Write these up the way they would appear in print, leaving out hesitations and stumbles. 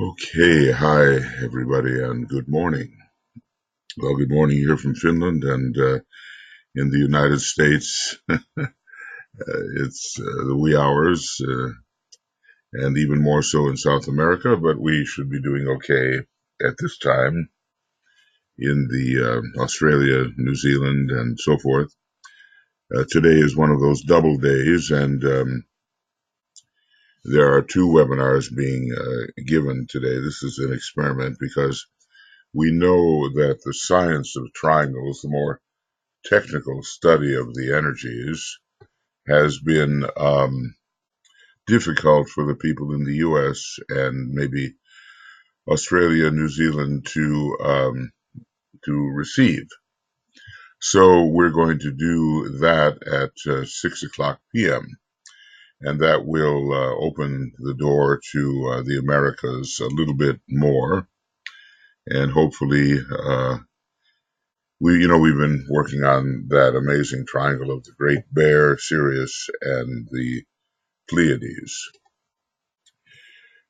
Okay, hi everybody, and good morning. Well, good morning here from Finland, and in the United States, it's the wee hours, and even more so in South America. But we should be doing okay at this time in the Australia, New Zealand, and so forth. Today is one of those double days, and there are two webinars being given today. This is an experiment because we know that the science of triangles, the more technical study of the energies, has been difficult for the people in the U.S. and maybe Australia, New Zealand to receive. So we're going to do that at 6 o'clock p.m. and that will open the door to the Americas a little bit more, and hopefully we've been working on that amazing triangle of the Great Bear, Sirius, and the Pleiades.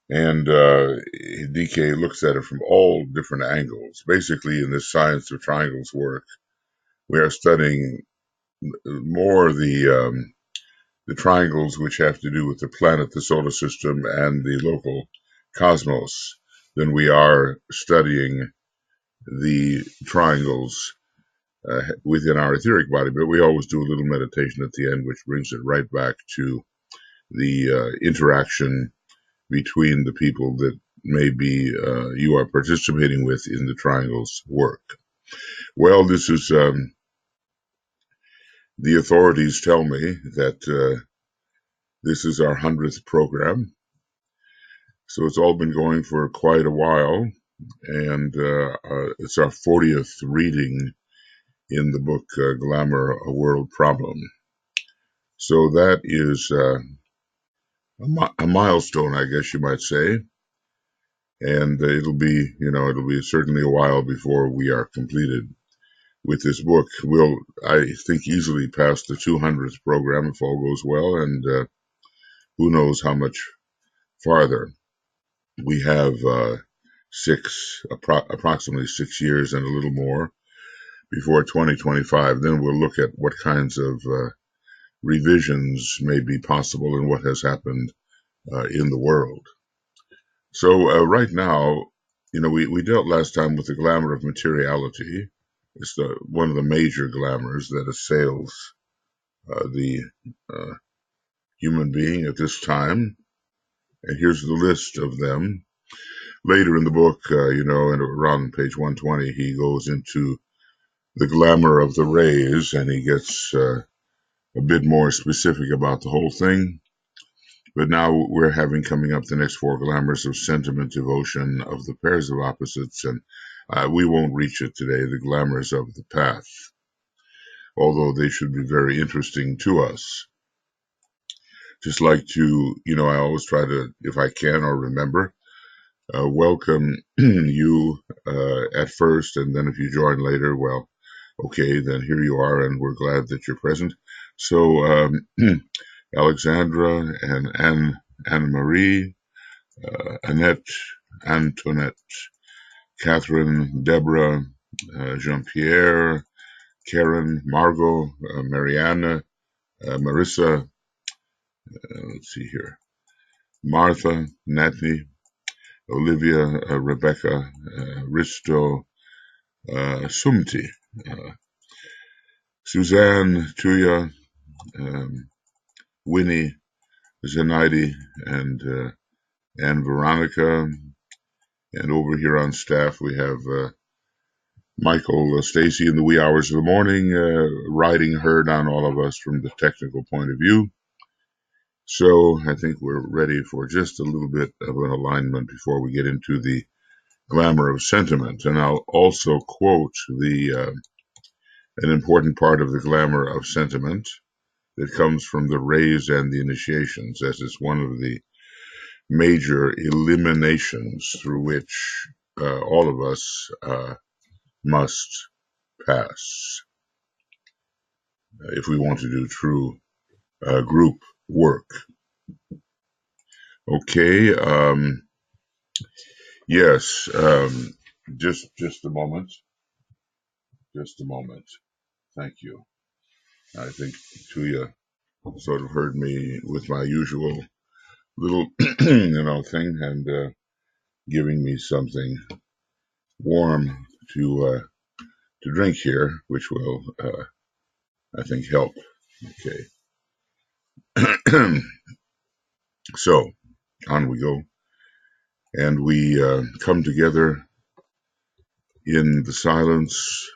And DK looks at it from all different angles. Basically, in this science of triangles work, we are studying more the triangles which have to do with the planet, the solar system, and the local cosmos than we are studying the triangles within our etheric body. But we always do a little meditation at the end, which brings it right back to the interaction between the people that maybe you are participating with in the triangle's work. Well, this is the authorities tell me that this is our 100th program, so it's all been going for quite a while, and it's our 40th reading in the book Glamour, a World Problem. So that is a milestone, I guess you might say. And it'll be certainly a while before we are completed with this book. We'll, I think, easily pass the 200th program if all goes well, and who knows how much farther. We have approximately 6 years and a little more before 2025. Then we'll look at what kinds of revisions may be possible and what has happened in the world. So right now, we dealt last time with the glamour of materiality. It's one of the major glamours that assails the uh, human being at this time. And here's the list of them. Later in the book, and around page 120, he goes into the glamour of the rays, and he gets a bit more specific about the whole thing. But now we're having coming up the next four glamours of sentiment, devotion, of the pairs of opposites, and we won't reach it today, the glamours of the path, although they should be very interesting to us. Just like to, I always try to, if I can or remember, welcome you at first, and then if you join later, well, okay, then here you are, and we're glad that you're present. So, Alexandra and Anne-Marie, Annette, Antoinette, Catherine, Deborah, Jean-Pierre, Karen, Margot, Mariana, Marissa, let's see here, Martha, Natalie, Olivia, Rebecca, Risto, Sumti, Suzanne, Tuija, Winnie, Zenaidi, and Veronica. And over here on staff, we have Michael, Stacy in the wee hours of the morning, riding herd on all of us from the technical point of view. So I think we're ready for just a little bit of an alignment before we get into the glamour of sentiment. And I'll also quote an important part of the glamour of sentiment that comes from the rays and the initiations, as it's one of the major eliminations through which all of us must pass if we want to do true group work. Okay, Yes, just a moment. Just a moment. Thank you. I think Tuija sort of heard me with my usual little, thing, and giving me something warm to drink here, which will, I think, help. Okay. So on we go, and we come together in the silence,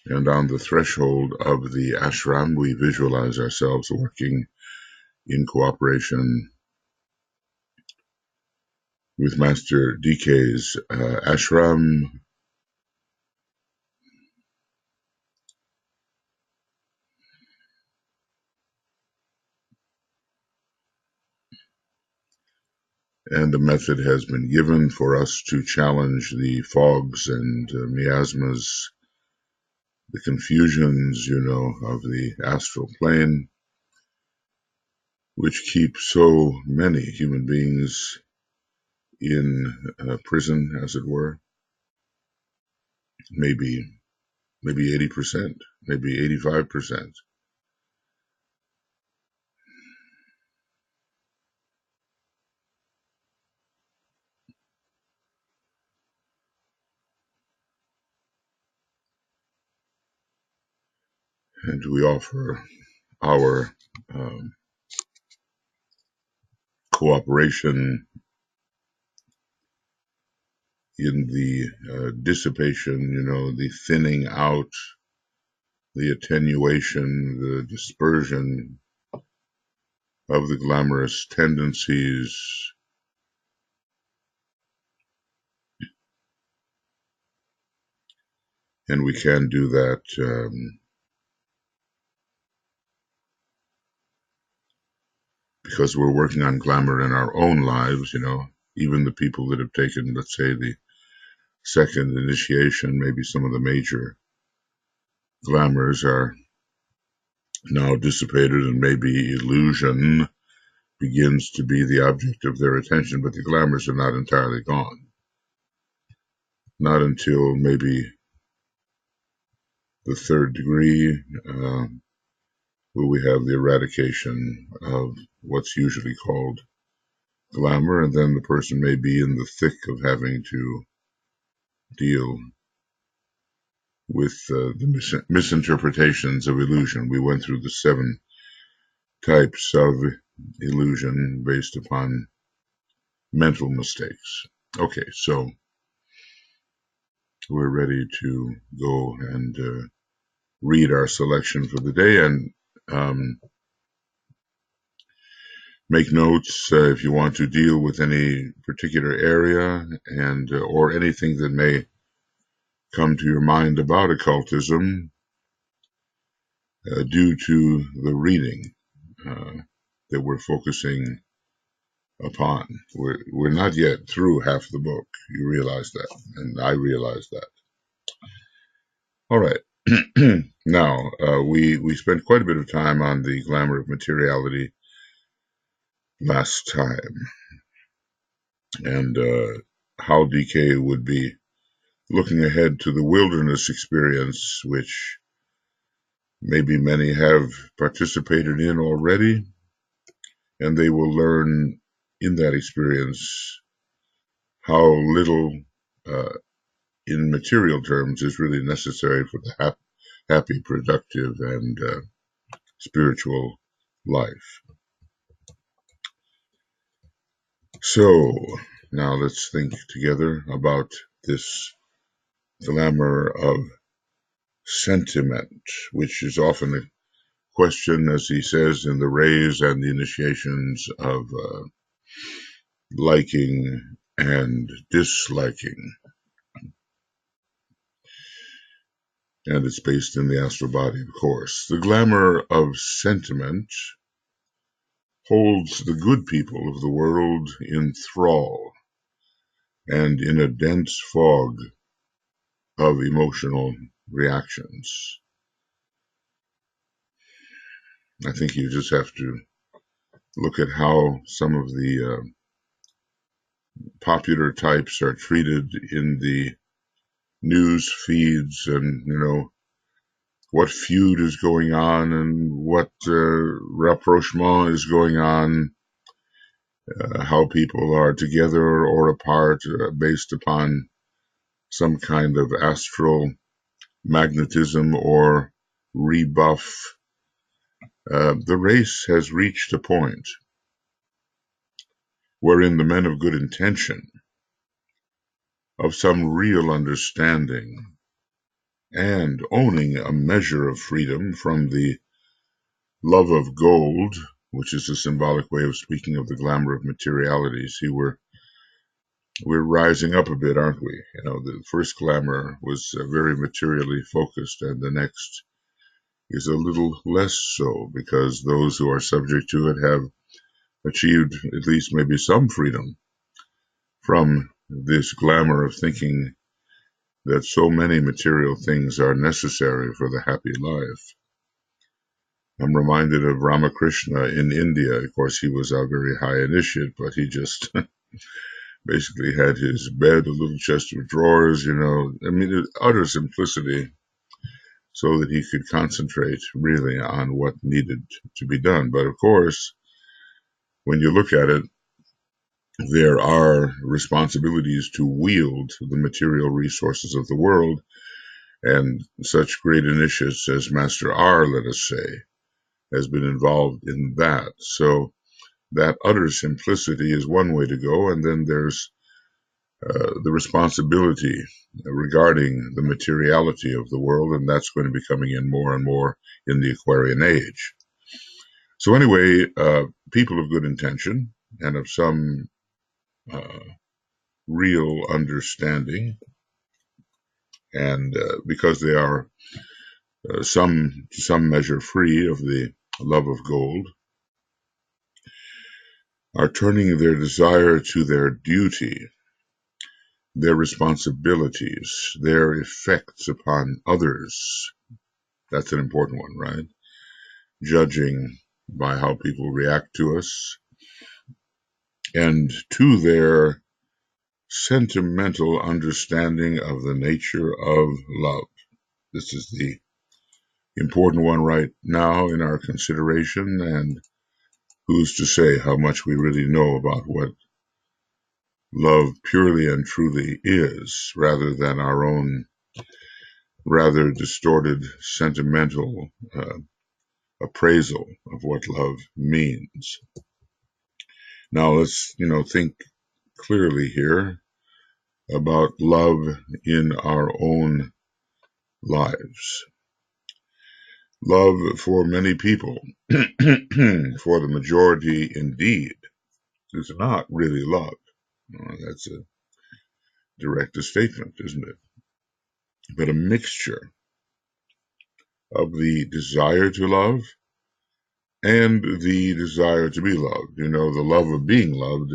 and on the threshold of the ashram, we visualize ourselves working in cooperation with Master DK's ashram, and a method has been given for us to challenge the fogs and miasmas, the confusions, of the astral plane, which keep so many human beings in prison, as it were. Maybe 80%, maybe 85%. And we offer our cooperation in the dissipation, the thinning out, the attenuation, the dispersion of the glamorous tendencies. And we can do that because we're working on glamour in our own lives, even the people that have taken, let's say, the second initiation, maybe some of the major glamours are now dissipated, and maybe illusion begins to be the object of their attention, but the glamours are not entirely gone. Not until maybe the third degree will we have the eradication of what's usually called glamour, and then the person may be in the thick of having to deal with the misinterpretations of illusion. We went through the 7 types of illusion based upon mental mistakes. Okay, so we're ready to go and read our selection for the day, and make notes if you want to deal with any particular area, and or anything that may come to your mind about occultism due to the reading that we're focusing upon. We're not yet through half the book. You realize that, and I realize that. All right. Now, we spent quite a bit of time on the glamour of materiality last time, and how DK would be looking ahead to the wilderness experience, which maybe many have participated in already, and they will learn in that experience how little, in material terms, is really necessary for the happy, productive, and spiritual life. So, now let's think together about this glamour of sentiment, which is often a question, as he says in the rays and the initiations, of liking and disliking. And it's based in the astral body, of course. The glamour of sentiment holds the good people of the world in thrall and in a dense fog of emotional reactions. I think you just have to look at how some of the popular types are treated in the news feeds, and what feud is going on and what rapprochement is going on, how people are together or apart based upon some kind of astral magnetism or rebuff. The race has reached a point wherein the men of good intention, of some real understanding, and owning a measure of freedom from the love of gold, which is a symbolic way of speaking of the glamour of materiality. See, we're rising up a bit, aren't we? The first glamour was very materially focused, and the next is a little less so, because those who are subject to it have achieved at least maybe some freedom from this glamour of thinking that so many material things are necessary for the happy life. I'm reminded of Ramakrishna in India. Of course, he was a very high initiate, but he just basically had his bed, a little chest of drawers, utter simplicity, so that he could concentrate really on what needed to be done. But of course, when you look at it, there are responsibilities to wield the material resources of the world, and such great initiates as Master R, let us say, has been involved in that. So that utter simplicity is one way to go, and then there's the responsibility regarding the materiality of the world, and that's going to be coming in more and more in the Aquarian age. So anyway, people of good intention and of some real understanding, and because they are some measure free of the love of gold, are turning their desire to their duty, their responsibilities, their effects upon others. That's an important one, right? Judging by how people react to us, and to their sentimental understanding of the nature of love. This is the important one right now in our consideration, and who's to say how much we really know about what love purely and truly is, rather than our own rather distorted sentimental appraisal of what love means. Now let's, think clearly here about love in our own lives. Love for many people, for the majority indeed, is not really love. That's a direct statement, isn't it? But a mixture of the desire to love and the desire to be loved. The love of being loved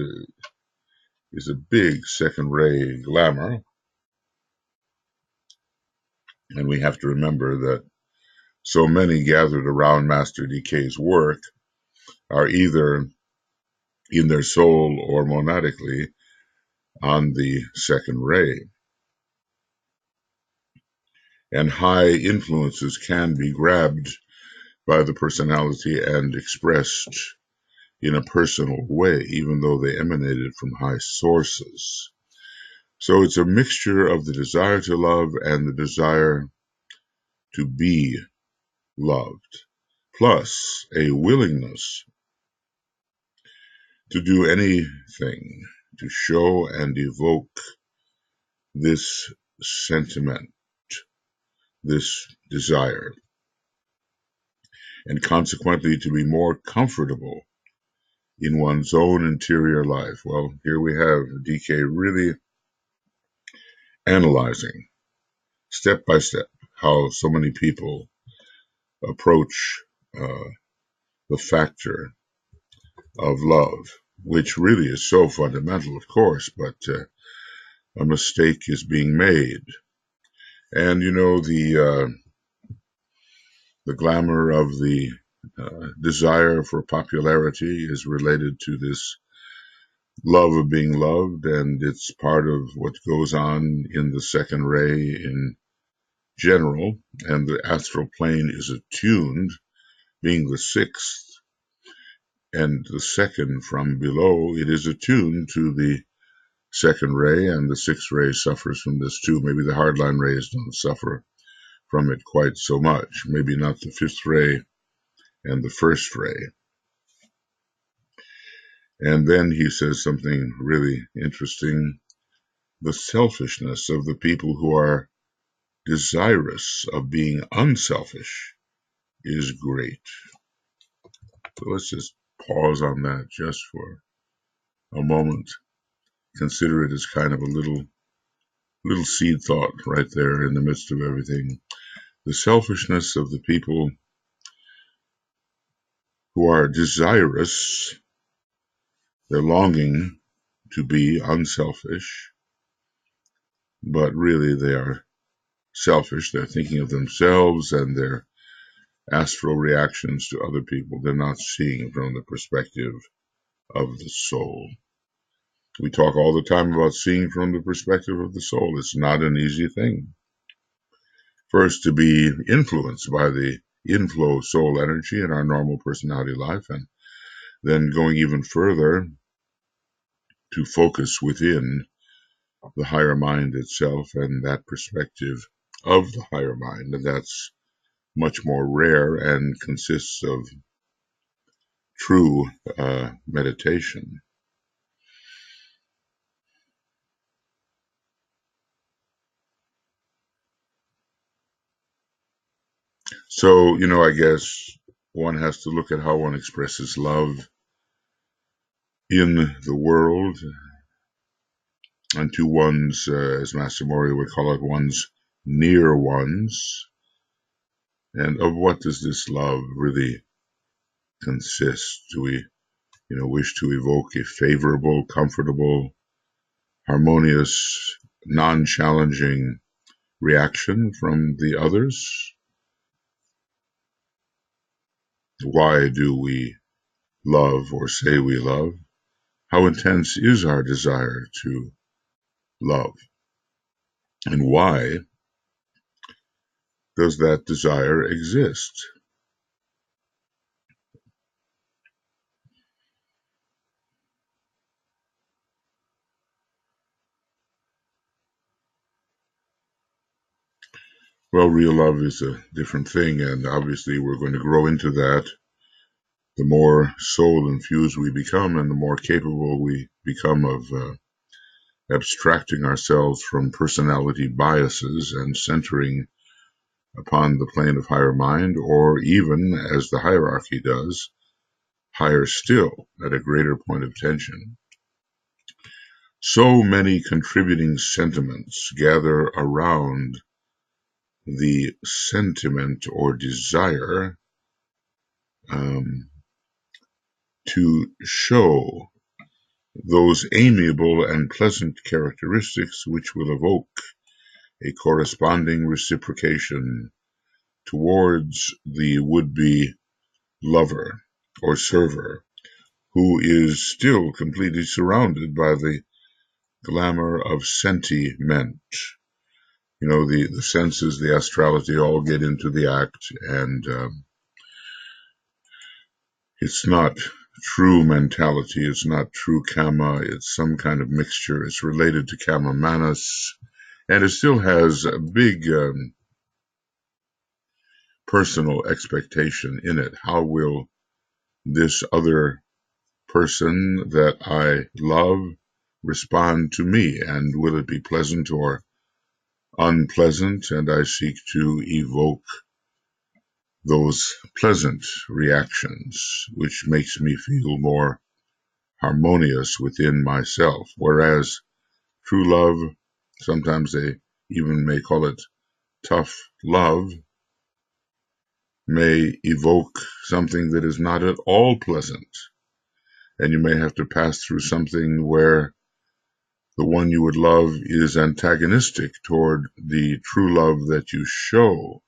is a big second-ray glamour, and we have to remember that so many gathered around Master DK's work are either in their soul or monadically on the second ray. And high influences can be grabbed by the personality and expressed in a personal way, even though they emanated from high sources. So it's a mixture of the desire to love and the desire to be loved, plus a willingness to do anything to show and evoke this sentiment, this desire, and consequently to be more comfortable in one's own interior life. Well, here we have DK really analyzing step by step how so many people approach the factor of love, which really is so fundamental, of course, but a mistake is being made. And the glamour of the desire for popularity is related to this love of being loved, and it's part of what goes on in the second ray in general, and the astral plane is attuned, being the sixth and the second from below, it is attuned to the second ray, and the sixth ray suffers from this too. Maybe the hardline rays don't suffer from it quite so much. Maybe not the fifth ray and the first ray. And then he says something really interesting. The selfishness of the people who are desirous of being unselfish is great. So let's just pause on that just for a moment. Consider it as kind of a little seed thought right there in the midst of everything. The selfishness of the people who are desirous, they're longing to be unselfish, but really they are selfish. They're thinking of themselves and their astral reactions to other people. They're not seeing from the perspective of the soul. We talk all the time about seeing from the perspective of the soul. It's not an easy thing. First, to be influenced by the inflow soul energy in our normal personality life, and then going even further to focus within the higher mind itself and that perspective of the higher mind. And that's much more rare and consists of true meditation. So, I guess one has to look at how one expresses love in the world and to one's, as Master Mori would call it, one's near ones. And of what does this love really consist? Do we, wish to evoke a favorable, comfortable, harmonious, non-challenging reaction from the others? Why do we love or say we love? How intense is our desire to love? And why does that desire exist? Well, real love is a different thing, and obviously we're going to grow into that. The more soul-infused we become and the more capable we become of abstracting ourselves from personality biases and centering upon the plane of higher mind, or even, as the hierarchy does, higher still, at a greater point of tension. So many contributing sentiments gather around the sentiment or desire to show those amiable and pleasant characteristics which will evoke a corresponding reciprocation towards the would-be lover or server, who is still completely surrounded by the glamour of sentiment. The senses, the astrality all get into the act, and it's not true mentality, it's not true kama, it's some kind of mixture. It's related to kama manas, and it still has a big personal expectation in it. How will this other person that I love respond to me, and will it be pleasant or unpleasant? And I seek to evoke those pleasant reactions, which makes me feel more harmonious within myself. Whereas true love, sometimes they even may call it tough love, may evoke something that is not at all pleasant. And you may have to pass through something where the one you would love is antagonistic toward the true love that you show.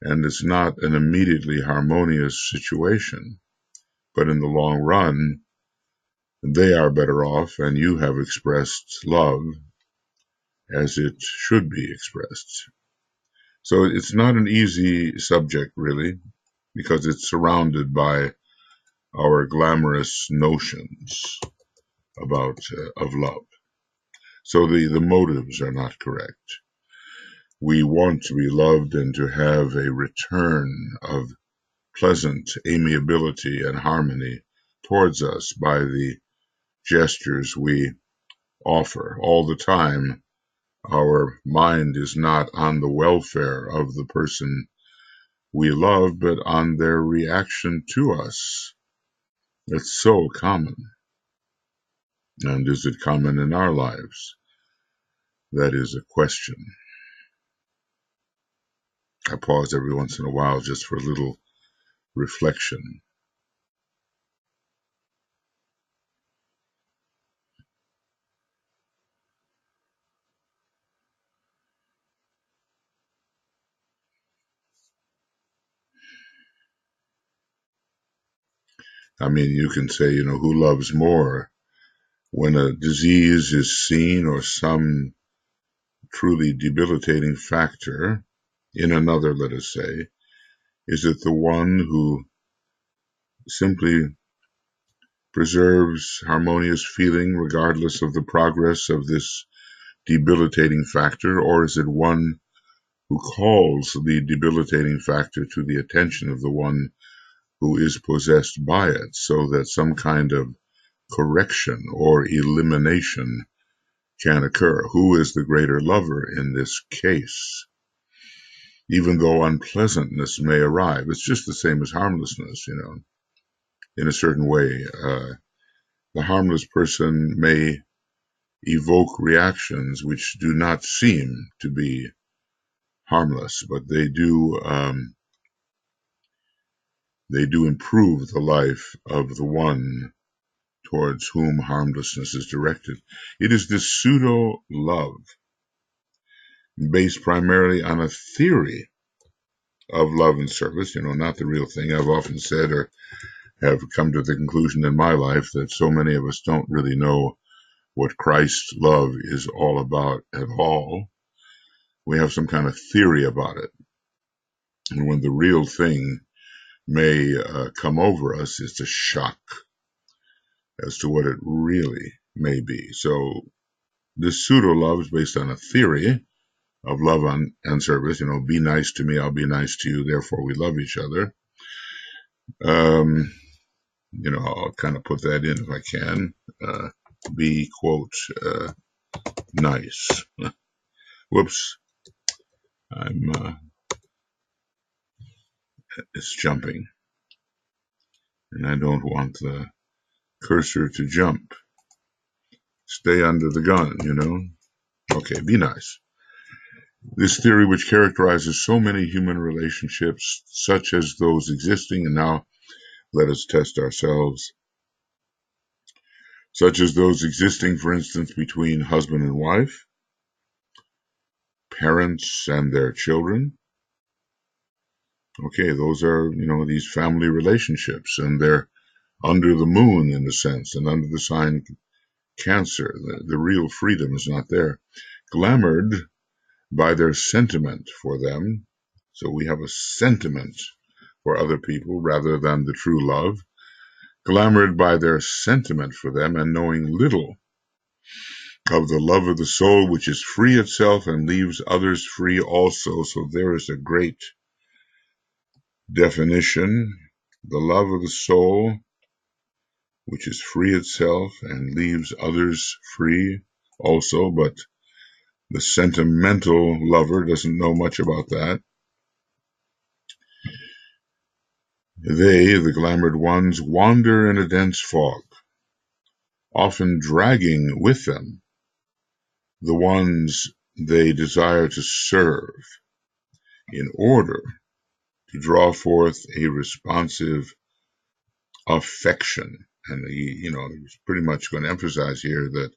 And it's not an immediately harmonious situation. But in the long run, they are better off, and you have expressed love as it should be expressed. So it's not an easy subject, really, because it's surrounded by our glamorous notions about of love. So the motives are not correct. We want to be loved and to have a return of pleasant amiability and harmony towards us by the gestures we offer. All the time, our mind is not on the welfare of the person we love, but on their reaction to us. It's so common. And is it common in our lives? That is a question. I pause every once in a while just for a little reflection. I mean, you can say, who loves more when a disease is seen or some truly debilitating factor in another, let us say. Is it the one who simply preserves harmonious feeling regardless of the progress of this debilitating factor, or is it one who calls the debilitating factor to the attention of the one who is possessed by it, so that some kind of correction or elimination can occur? Who is the greater lover in this case? Even though unpleasantness may arrive, it's just the same as harmlessness, in a certain way. The harmless person may evoke reactions which do not seem to be harmless, but they do improve the life of the one towards whom harmlessness is directed. It is this pseudo love based primarily on a theory of love and service, not the real thing. I've often said, or have come to the conclusion in my life, that so many of us don't really know what Christ's love is all about at all. We have some kind of theory about it. And when the real thing may come over us, it's a shock as to what it really may be. So this pseudo love is based on a theory of love and service. Be nice to me, I'll be nice to you, therefore we love each other. I'll kind of put that in if I can. Be, quote, nice. Whoops. It's jumping. And I don't want the cursor to jump. Stay under the gun, Okay, be nice. This theory, which characterizes so many human relationships, such as those existing, and now let us test ourselves, such as those existing, for instance, between husband and wife, parents and their children. Okay, those are, these family relationships, and they're under the moon in a sense, and under the sign Cancer. The real freedom is not there. Glamored by their sentiment for them. So we have a sentiment for other people rather than the true love. Glamored by their sentiment for them and knowing little of the love of the soul, which is free itself and leaves others free also. So there is a great definition. The love of the soul, which is free itself and leaves others free also, but the sentimental lover doesn't know much about that. They, the glamored ones, wander in a dense fog, often dragging with them the ones they desire to serve in order to draw forth a responsive affection. And he's pretty much going to emphasize here that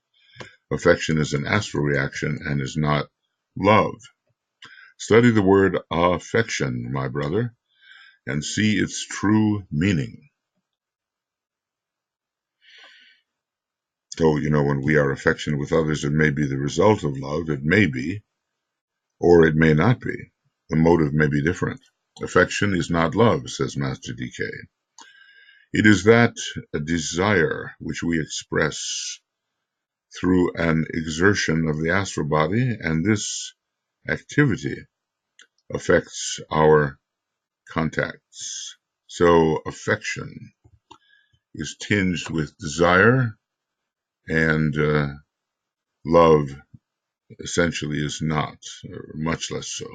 affection is an astral reaction and is not love. Study the word affection, my brother, and see its true meaning. So, when we are affectionate with others, it may be the result of love. It may be, or it may not be. The motive may be different. Affection is not love, says Master DK. It is that a desire which we express through an exertion of the astral body, and this activity affects our contacts. So affection is tinged with desire, and love essentially is not, or much less so.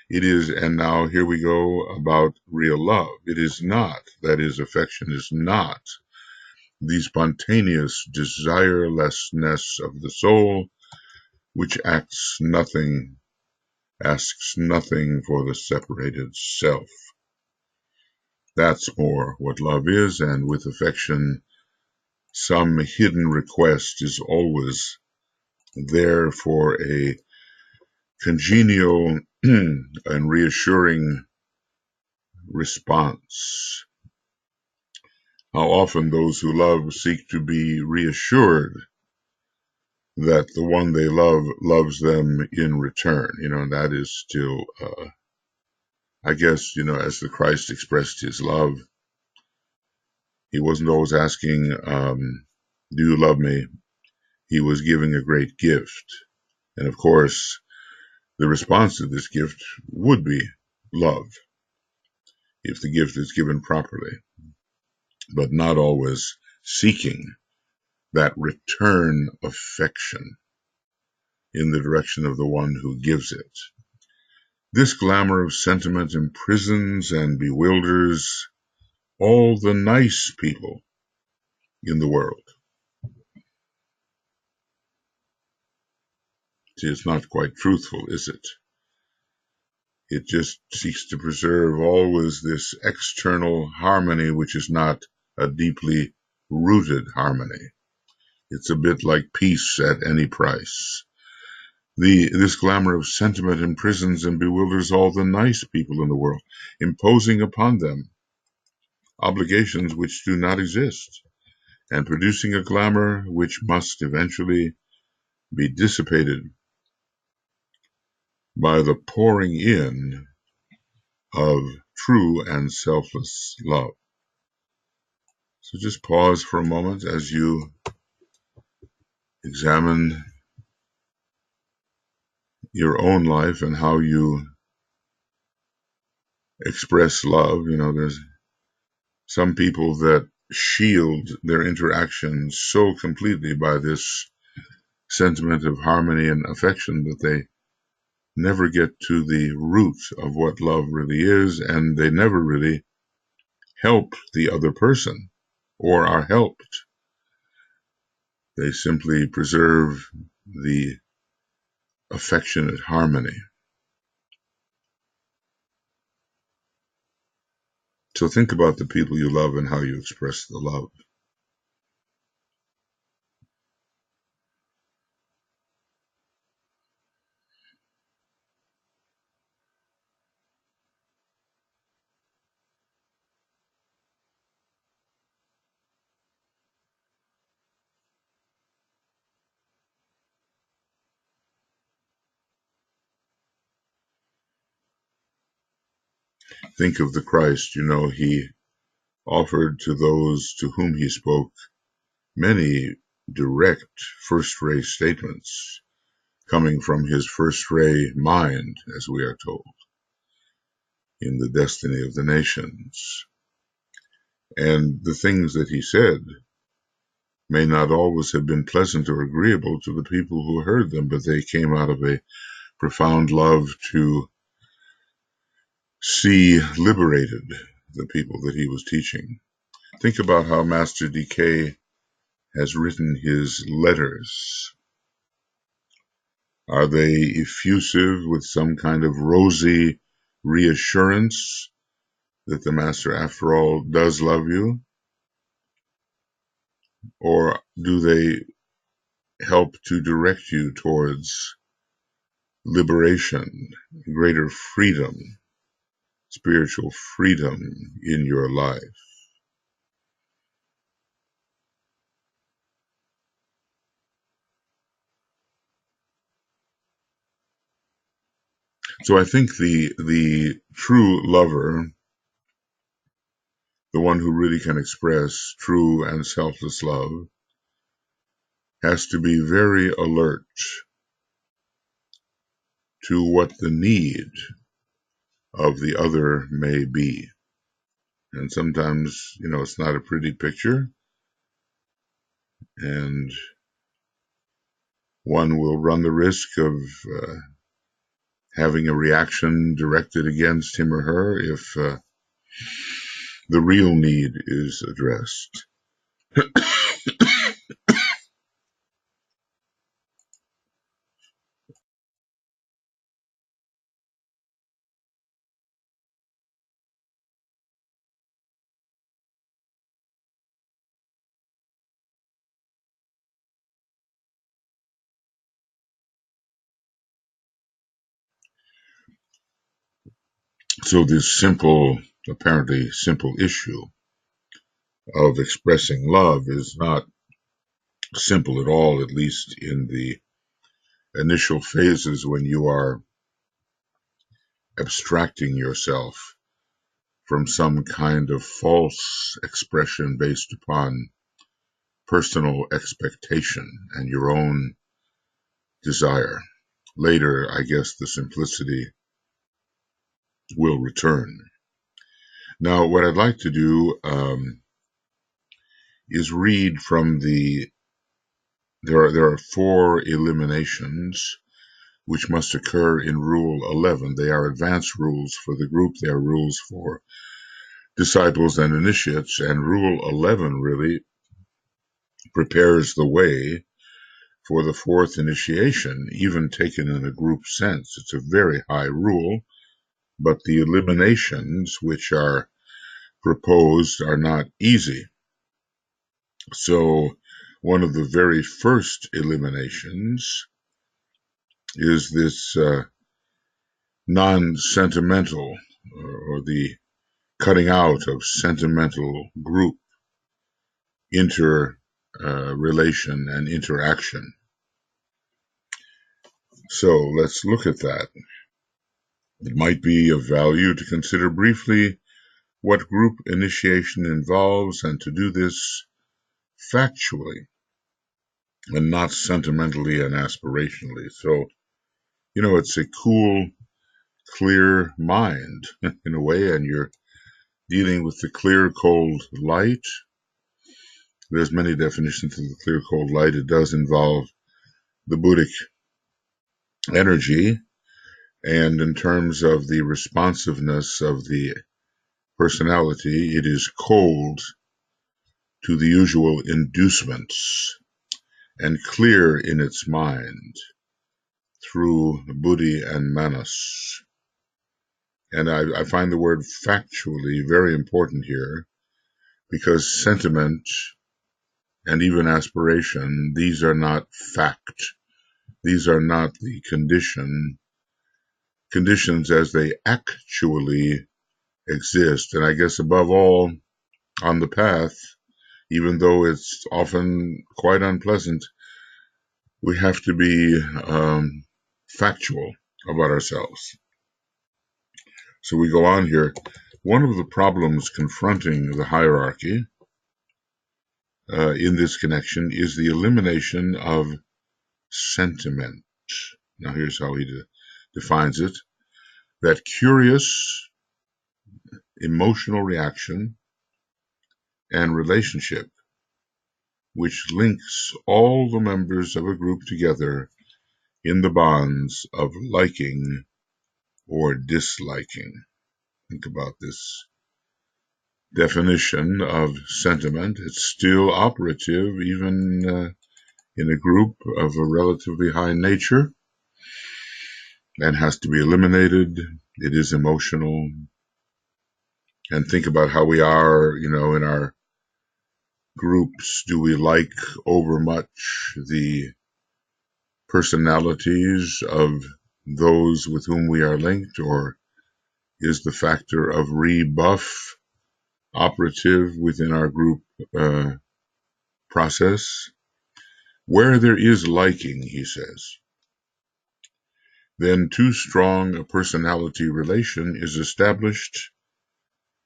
It is, and now here we go about real love. It is not, that is, affection is not the spontaneous desirelessness of the soul, which asks nothing for the separated self. That's more what love is, and with affection, some hidden request is always there for a congenial and reassuring response. How often those who love seek to be reassured that the one they love loves them in return. And that is still, I guess, as the Christ expressed his love, he wasn't always asking, do you love me? He was giving a great gift. And of course, the response to this gift would be love, if the gift is given properly, but not always seeking that return affection in the direction of the one who gives it. This glamour of sentiment imprisons and bewilders all the nice people in the world. It's not quite truthful, is it? It just seeks to preserve always this external harmony, which is not a deeply rooted harmony. It's a bit like peace at any price. This glamour of sentiment imprisons and bewilders all the nice people in the world, imposing upon them obligations which do not exist, and producing a glamour which must eventually be dissipated by the pouring in of true and selfless love. So just pause for a moment as you examine your own life and how you express love. There's some people that shield their interactions so completely by this sentiment of harmony and affection that they never get to the root of what love really is, and they never really help the other person or are helped. They simply preserve the affectionate harmony. So think about the people you love and how you express the love. Think of the Christ. He offered to those to whom he spoke many direct first-ray statements coming from his first-ray mind, as we are told, in the destiny of the nations. And the things that he said may not always have been pleasant or agreeable to the people who heard them, but they came out of a profound love to see liberated the people that he was teaching. Think about how Master DK has written his letters. Are they effusive with some kind of rosy reassurance that the Master, after all, does love you? Or do they help to direct you towards liberation, greater freedom, spiritual freedom in your life? So I think the true lover, the one who really can express true and selfless love, has to be very alert to what the need of the other may be. And sometimes, it's not a pretty picture, and one will run the risk of having a reaction directed against him or her if the real need is addressed. So this apparently simple issue of expressing love is not simple at all, at least in the initial phases when you are abstracting yourself from some kind of false expression based upon personal expectation and your own desire. Later, I guess the simplicity will return. Now, what I'd like to do is read from there are 4 eliminations which must occur in Rule 11. They are advanced rules for the group. They are rules for disciples and initiates. And Rule 11 really prepares the way for the 4th initiation, even taken in a group sense. It's a very high rule, but the eliminations which are proposed are not easy. So one of the very first eliminations is this non-sentimental, or the cutting out of sentimental group relation and interaction. So let's look at that. It might be of value to consider briefly what group initiation involves, and to do this factually and not sentimentally and aspirationally. So, it's a cool, clear mind in a way, and you're dealing with the clear, cold light. There's many definitions of the clear, cold light. It does involve the Buddhic energy, and in terms of the responsiveness of the personality, it is cold to the usual inducements and clear in its mind through buddhi and manas. And I find the word factually very important here, because sentiment and even aspiration, these are not fact. These are not the conditions as they actually exist. And I guess above all, on the path, even though it's often quite unpleasant, we have to be factual about ourselves. So we go on here. One of the problems confronting the hierarchy in this connection is the elimination of sentiment. Now here's how he defines it: that curious emotional reaction and relationship which links all the members of a group together in the bonds of liking or disliking. Think about this definition of sentiment. It's still operative even in a group of a relatively high nature, and has to be eliminated. It is emotional. And think about how we are, in our groups. Do we like overmuch the personalities of those with whom we are linked, or is the factor of rebuff operative within our group process? Where there is liking, he says, then too strong a personality relation is established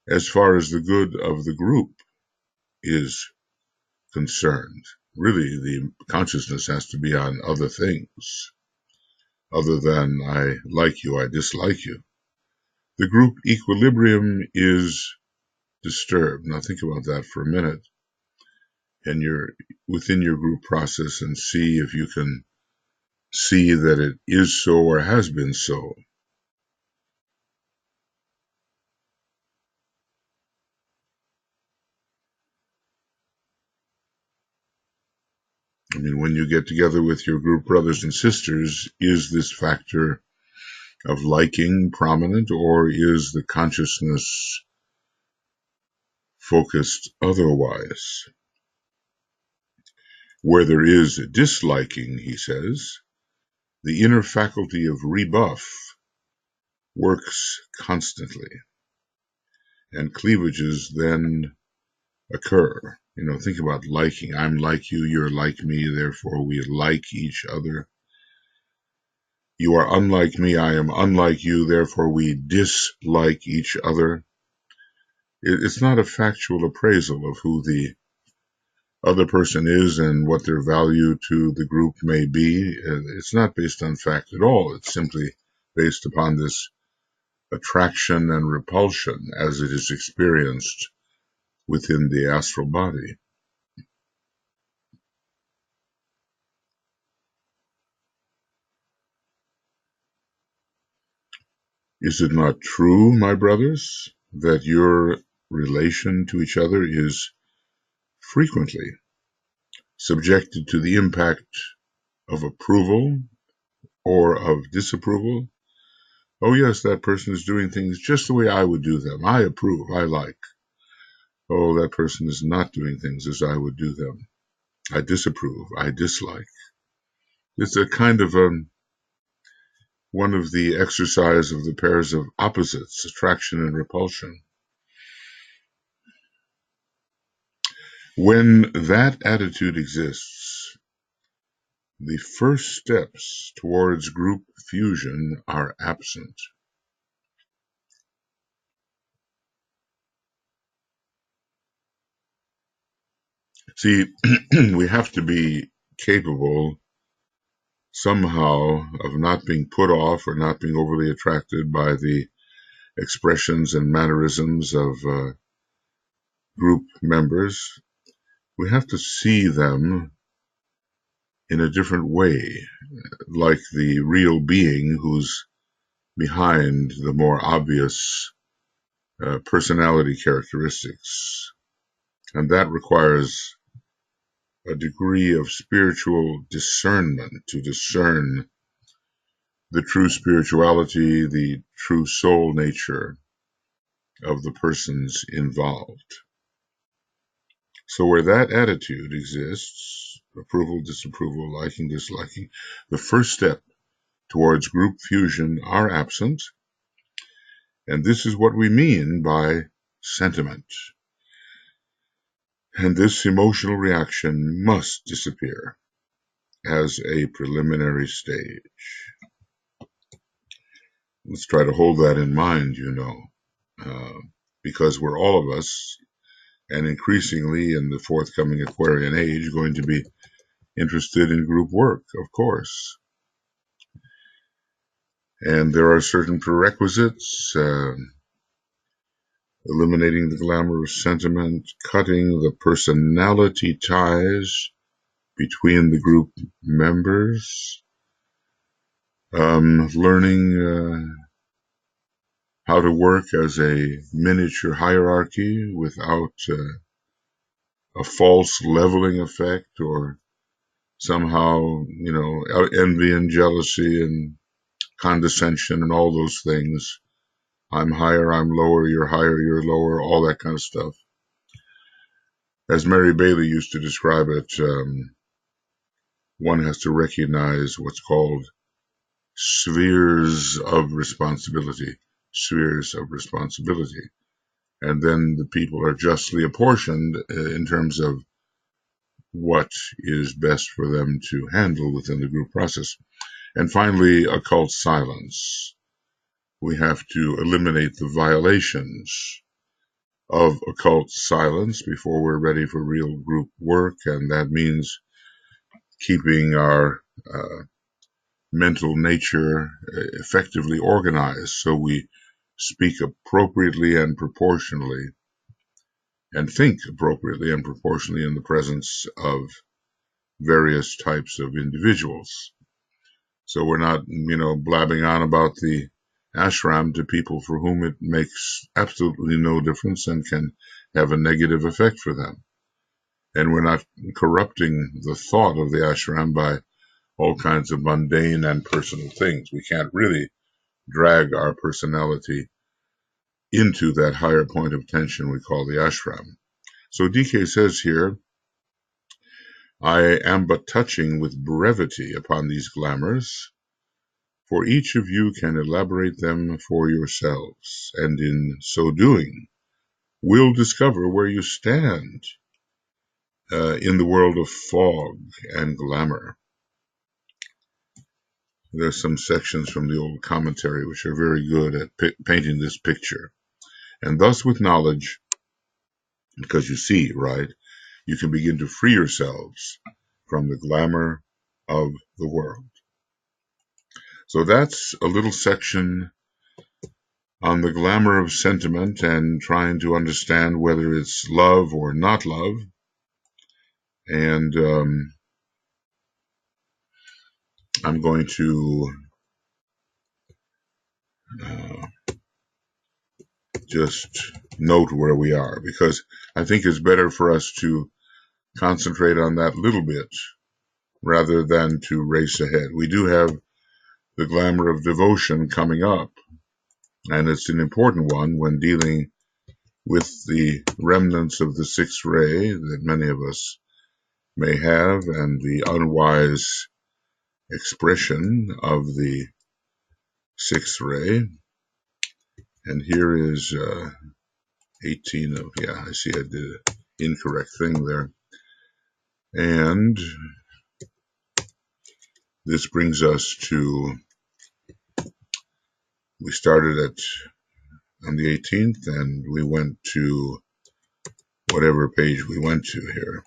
as far as the good of the group is concerned. Really, the consciousness has to be on other things other than I like you, I dislike you. The group equilibrium is disturbed. Now think about that for a minute, and you're within your group process and see if you can see that it is so or has been so. I mean, when you get together with your group brothers and sisters, is this factor of liking prominent, or is the consciousness focused otherwise? Where there is disliking, he says, the inner faculty of rebuff works constantly, and cleavages then occur. Think about liking. I'm like you, you're like me, therefore we like each other. You are unlike me, I am unlike you, therefore we dislike each other. It's not a factual appraisal of who the other person is and what their value to the group may be. It's not based on fact at all. It's simply based upon this attraction and repulsion as it is experienced within the astral body. Is it not true, my brothers, that your relation to each other is frequently subjected to the impact of approval or of disapproval? Oh, yes, that person is doing things just the way I would do them. I approve, I like. Oh, that person is not doing things as I would do them. I disapprove, I dislike. It's a kind of one of the exercise of the pairs of opposites, attraction and repulsion. When that attitude exists, the first steps towards group fusion are absent. See, we have to be capable somehow of not being put off or not being overly attracted by the expressions and mannerisms of group members. We have to see them in a different way, like the real being who's behind the more obvious personality characteristics. And that requires a degree of spiritual discernment to discern the true spirituality, the true soul nature of the persons involved. So where that attitude exists, approval, disapproval, liking, disliking, the first step towards group fusion are absent. And this is what we mean by sentiment. And this emotional reaction must disappear as a preliminary stage. Let's try to hold that in mind, because we're all of us, and increasingly in the forthcoming Aquarian age, going to be interested in group work, of course. And there are certain prerequisites, eliminating the glamour of sentiment, cutting the personality ties between the group members, learning how to work as a miniature hierarchy without a false leveling effect or somehow, envy and jealousy and condescension and all those things. I'm higher, I'm lower, you're higher, you're lower, all that kind of stuff. As Mary Bailey used to describe it, one has to recognize what's called spheres of responsibility, and then the people are justly apportioned in terms of what is best for them to handle within the group process. And finally, occult silence. We have to eliminate the violations of occult silence before we're ready for real group work, and that means keeping our mental nature effectively organized so we speak appropriately and proportionally and think appropriately and proportionally in the presence of various types of individuals. So we're not, blabbing on about the ashram to people for whom it makes absolutely no difference and can have a negative effect for them. And we're not corrupting the thought of the ashram by all kinds of mundane and personal things. We can't really drag our personality into that higher point of tension we call the ashram. So DK says here, I am but touching with brevity upon these glamours, for each of you can elaborate them for yourselves, and in so doing will discover where you stand in the world of fog and glamour. There's some sections from the old commentary which are very good at painting this picture. And thus with knowledge, because you see, right, you can begin to free yourselves from the glamour of the world. So that's a little section on the glamour of sentiment and trying to understand whether it's love or not love. And I'm going to just note where we are, because I think it's better for us to concentrate on that little bit rather than to race ahead. We do have the glamour of devotion coming up, and it's an important one when dealing with the remnants of the sixth ray that many of us may have, and the unwise expression of the sixth ray. And here is 18 of, I see I did an incorrect thing there. And this brings us to, we started on the 18th, and we went to whatever page we went to here.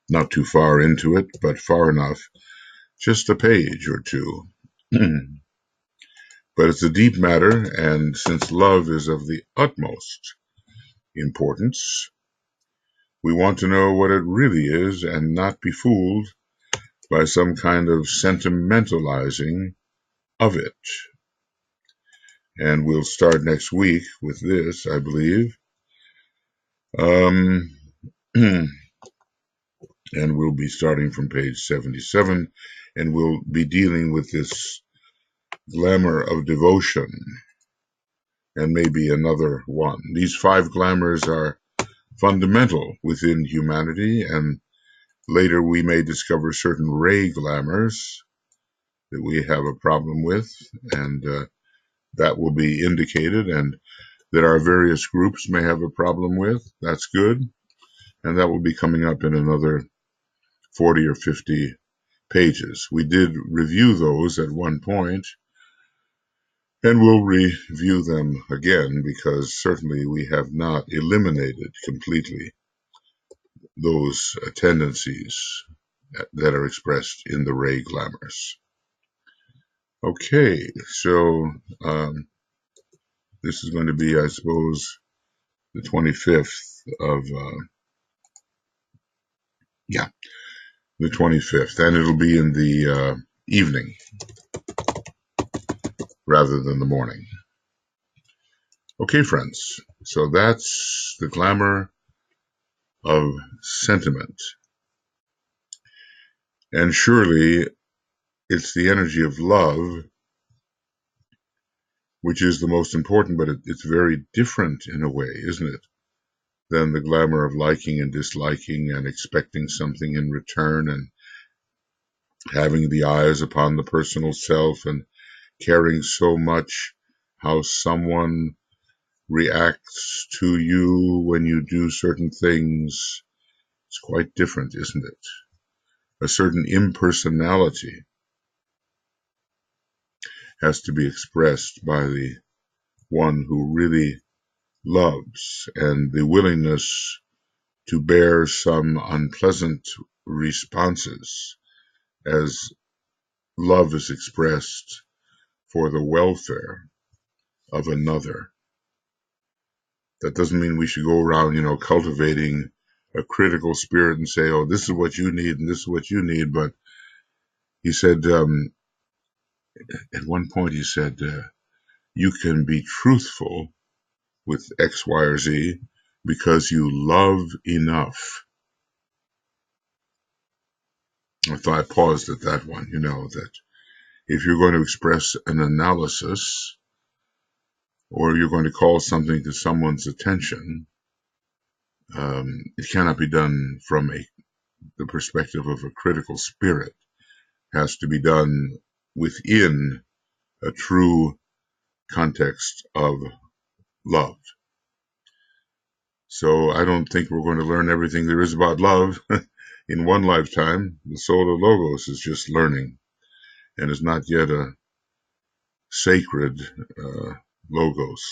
Not too far into it, but far enough, just a page or two. But it's a deep matter, and since love is of the utmost importance, we want to know what it really is and not be fooled by some kind of sentimentalizing of it. And we'll start next week with this, I believe. And we'll be starting from page 77, and we'll be dealing with this glamour of devotion and maybe another one. These 5 glamours are fundamental within humanity, and later we may discover certain ray glamours that we have a problem with, and that will be indicated, and that our various groups may have a problem with. That's good, and that will be coming up in another 40 or 50 pages. We did review those at one point, and we'll review them again, because certainly we have not eliminated completely those tendencies that are expressed in the ray glamours. Okay, so this is going to be, I suppose, the 25th of, the 25th, and it'll be in the evening rather than the morning. Okay, friends, so that's the glamour of sentiment. And surely it's the energy of love which is the most important, but it's very different in a way, isn't it, than the glamour of liking and disliking and expecting something in return and having the eyes upon the personal self and caring so much how someone reacts to you when you do certain things. It's quite different, isn't it? A certain impersonality has to be expressed by the one who really loves, and the willingness to bear some unpleasant responses as love is expressed for the welfare of another. That doesn't mean we should go around, cultivating a critical spirit and say, oh, this is what you need and this is what you need. But he said, at one point, he said, you can be truthful with X, Y, or Z because you love enough. I paused at that one, that if you're going to express an analysis or you're going to call something to someone's attention, it cannot be done from the perspective of a critical spirit. It has to be done within a true context of love. So I don't think we're going to learn everything there is about love in one lifetime. The soul of Logos is just learning and is not yet a sacred Logos.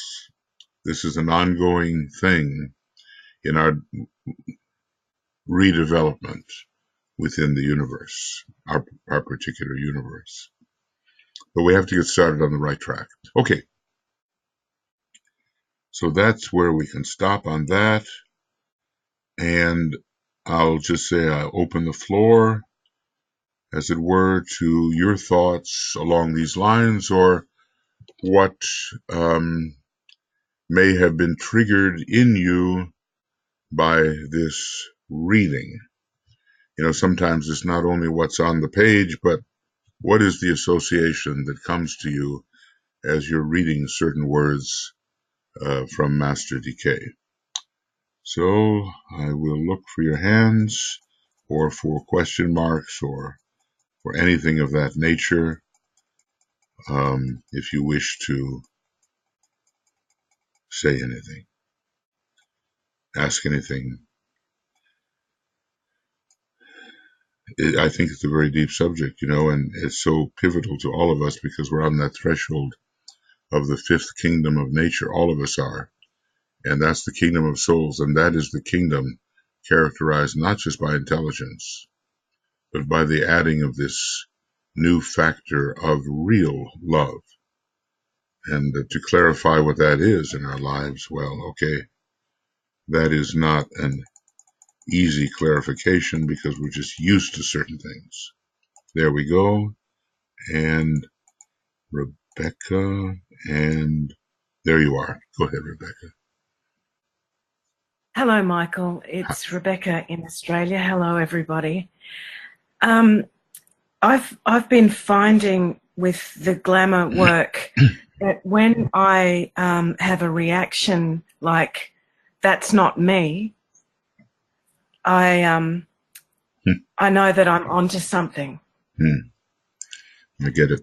This is an ongoing thing in our redevelopment within the universe, our particular universe. But we have to get started on the right track. Okay. So that's where we can stop on that. And I'll just say I open the floor, as it were, to your thoughts along these lines, or what may have been triggered in you by this reading. Sometimes it's not only what's on the page, but what is the association that comes to you as you're reading certain words from Master Decay. So I will look for your hands or for question marks or for anything of that nature if you wish to say anything, ask anything. I think it's a very deep subject, and it's so pivotal to all of us because we're on that threshold of the fifth kingdom of nature. All of us are. And that's the kingdom of souls, and that is the kingdom characterized not just by intelligence, but by the adding of this new factor of real love. And to clarify what that is in our lives, well, okay, that is not an easy clarification because we're just used to certain things. There we go. And Rebecca, and there you are. Go ahead, Rebecca. Hello, Michael. It's Rebecca in Australia. Hello, everybody. I've been finding with the glamour work that when I have a reaction like "that's not me," I know that I'm onto something. I get it.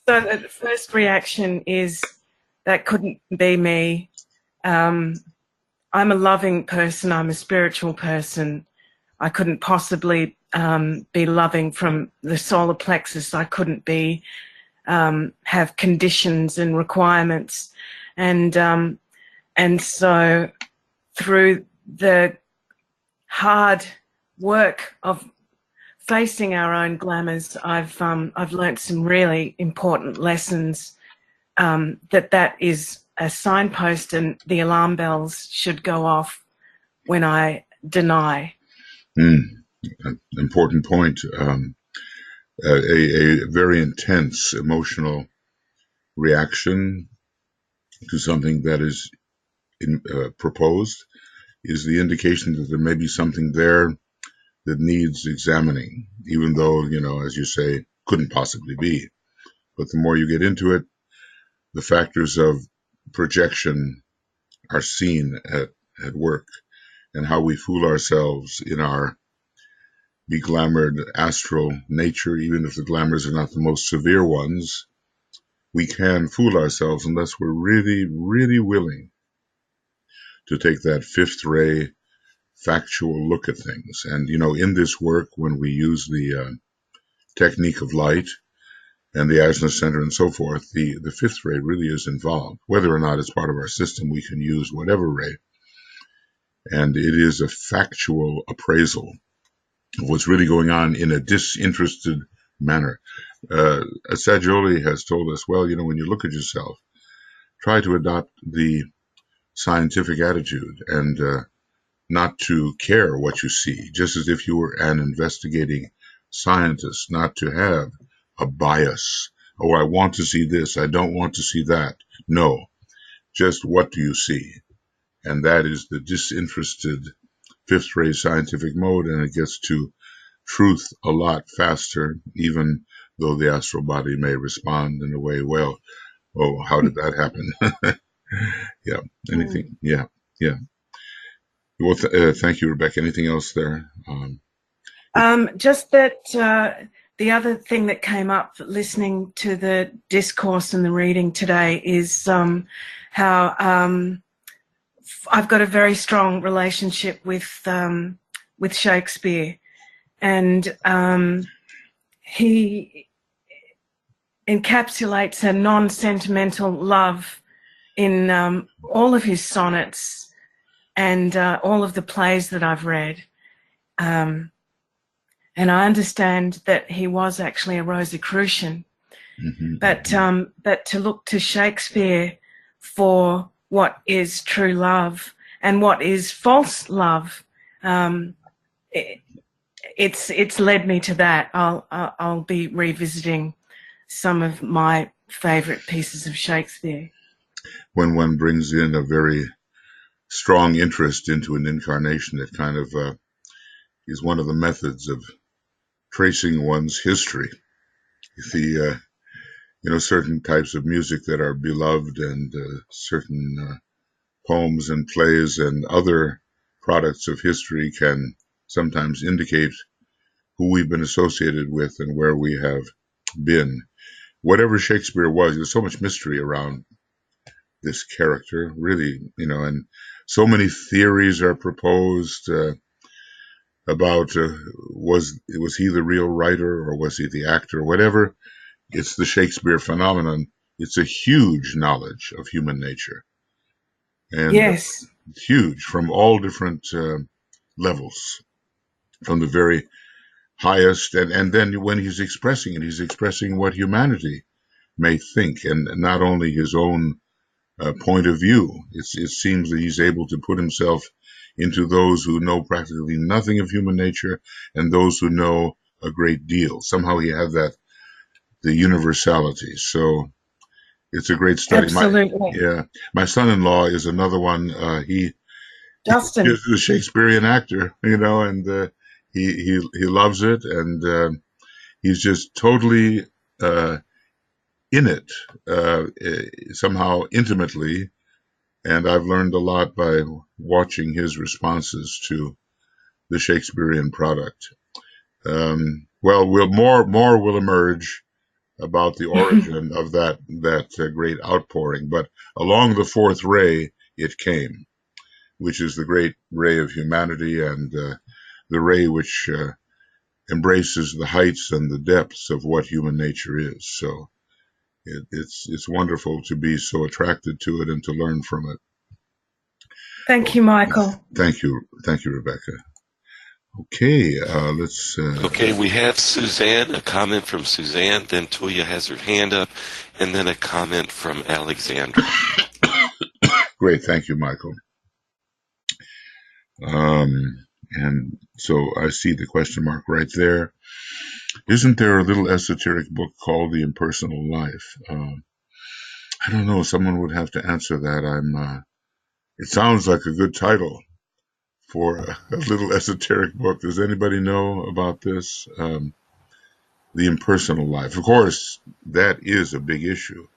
So the first reaction is that couldn't be me. I'm a loving person. I'm a spiritual person. I couldn't possibly be loving from the solar plexus. I couldn't be have conditions and requirements, and so through the hard work of facing our own glamours, I've learnt some really important lessons. That is a signpost, and the alarm bells should go off when I deny. Important point. A very intense emotional reaction to something that is proposed is the indication that there may be something there that needs examining, even though, as you say, couldn't possibly be. But the more you get into it, the factors of projection are seen at work, and how we fool ourselves in our beglamored astral nature. Even if the glamours are not the most severe ones, we can fool ourselves unless we're really, really willing to take that fifth ray factual look at things. And, in this work, when we use the technique of light and the Asna Center and so forth, the fifth ray really is involved. Whether or not it's part of our system, we can use whatever ray. And it is a factual appraisal of what's really going on in a disinterested manner. Sagioli has told us, well, when you look at yourself, try to adopt the scientific attitude and not to care what you see, just as if you were an investigating scientist, not to have a bias. Oh, I want to see this, I don't want to see that. No, just what do you see? And that is the disinterested fifth ray scientific mode, and it gets to truth a lot faster, even though the astral body may respond in a way, well, oh, how did that happen? Yeah, anything? Yeah. Well, thank you, Rebecca. Anything else there? Just that the other thing that came up listening to the discourse and the reading today is how I've got a very strong relationship with Shakespeare, and he encapsulates a non-sentimental love in all of his sonnets and all of the plays that I've read. And I understand that he was actually a Rosicrucian, but to look to Shakespeare for what is true love and what is false love, it's led me to that. I'll be revisiting some of my favorite pieces of Shakespeare. When one brings in a very strong interest into an incarnation, it kind of is one of the methods of tracing one's history. The certain types of music that are beloved, and certain poems and plays and other products of history can sometimes indicate who we've been associated with and where we have been. Whatever Shakespeare was, there's so much mystery around this character, really, and so many theories are proposed about was he the real writer or was he the actor, whatever. It's the Shakespeare phenomenon. It's a huge knowledge of human nature, and yes, huge from all different levels, from the very highest, and then when he's expressing it, he's expressing what humanity may think, and not only his own point of view. It seems that he's able to put himself into those who know practically nothing of human nature and those who know a great deal. Somehow he has the universality. So it's a great study. Absolutely. My son-in-law is another one. Justin is a Shakespearean actor, and he loves it, and he's just totally in it, somehow intimately, and I've learned a lot by watching his responses to the Shakespearean product. Well, more will emerge about the origin of that great outpouring, but along the fourth ray it came, which is the great ray of humanity, and the ray which embraces the heights and the depths of what human nature is. So it's wonderful to be so attracted to it and to learn from it. Thank you, Michael. Thank you, Rebecca. Okay, let's... Okay, we have Suzanne, a comment from Suzanne, then Tuija has her hand up, and then a comment from Alexandra. Great, thank you, Michael. And so I see the question mark right there. Isn't there a little esoteric book called The Impersonal Life? I don't know. Someone would have to answer that. It sounds like a good title for a little esoteric book. Does anybody know about this? The Impersonal Life. Of course, that is a big issue.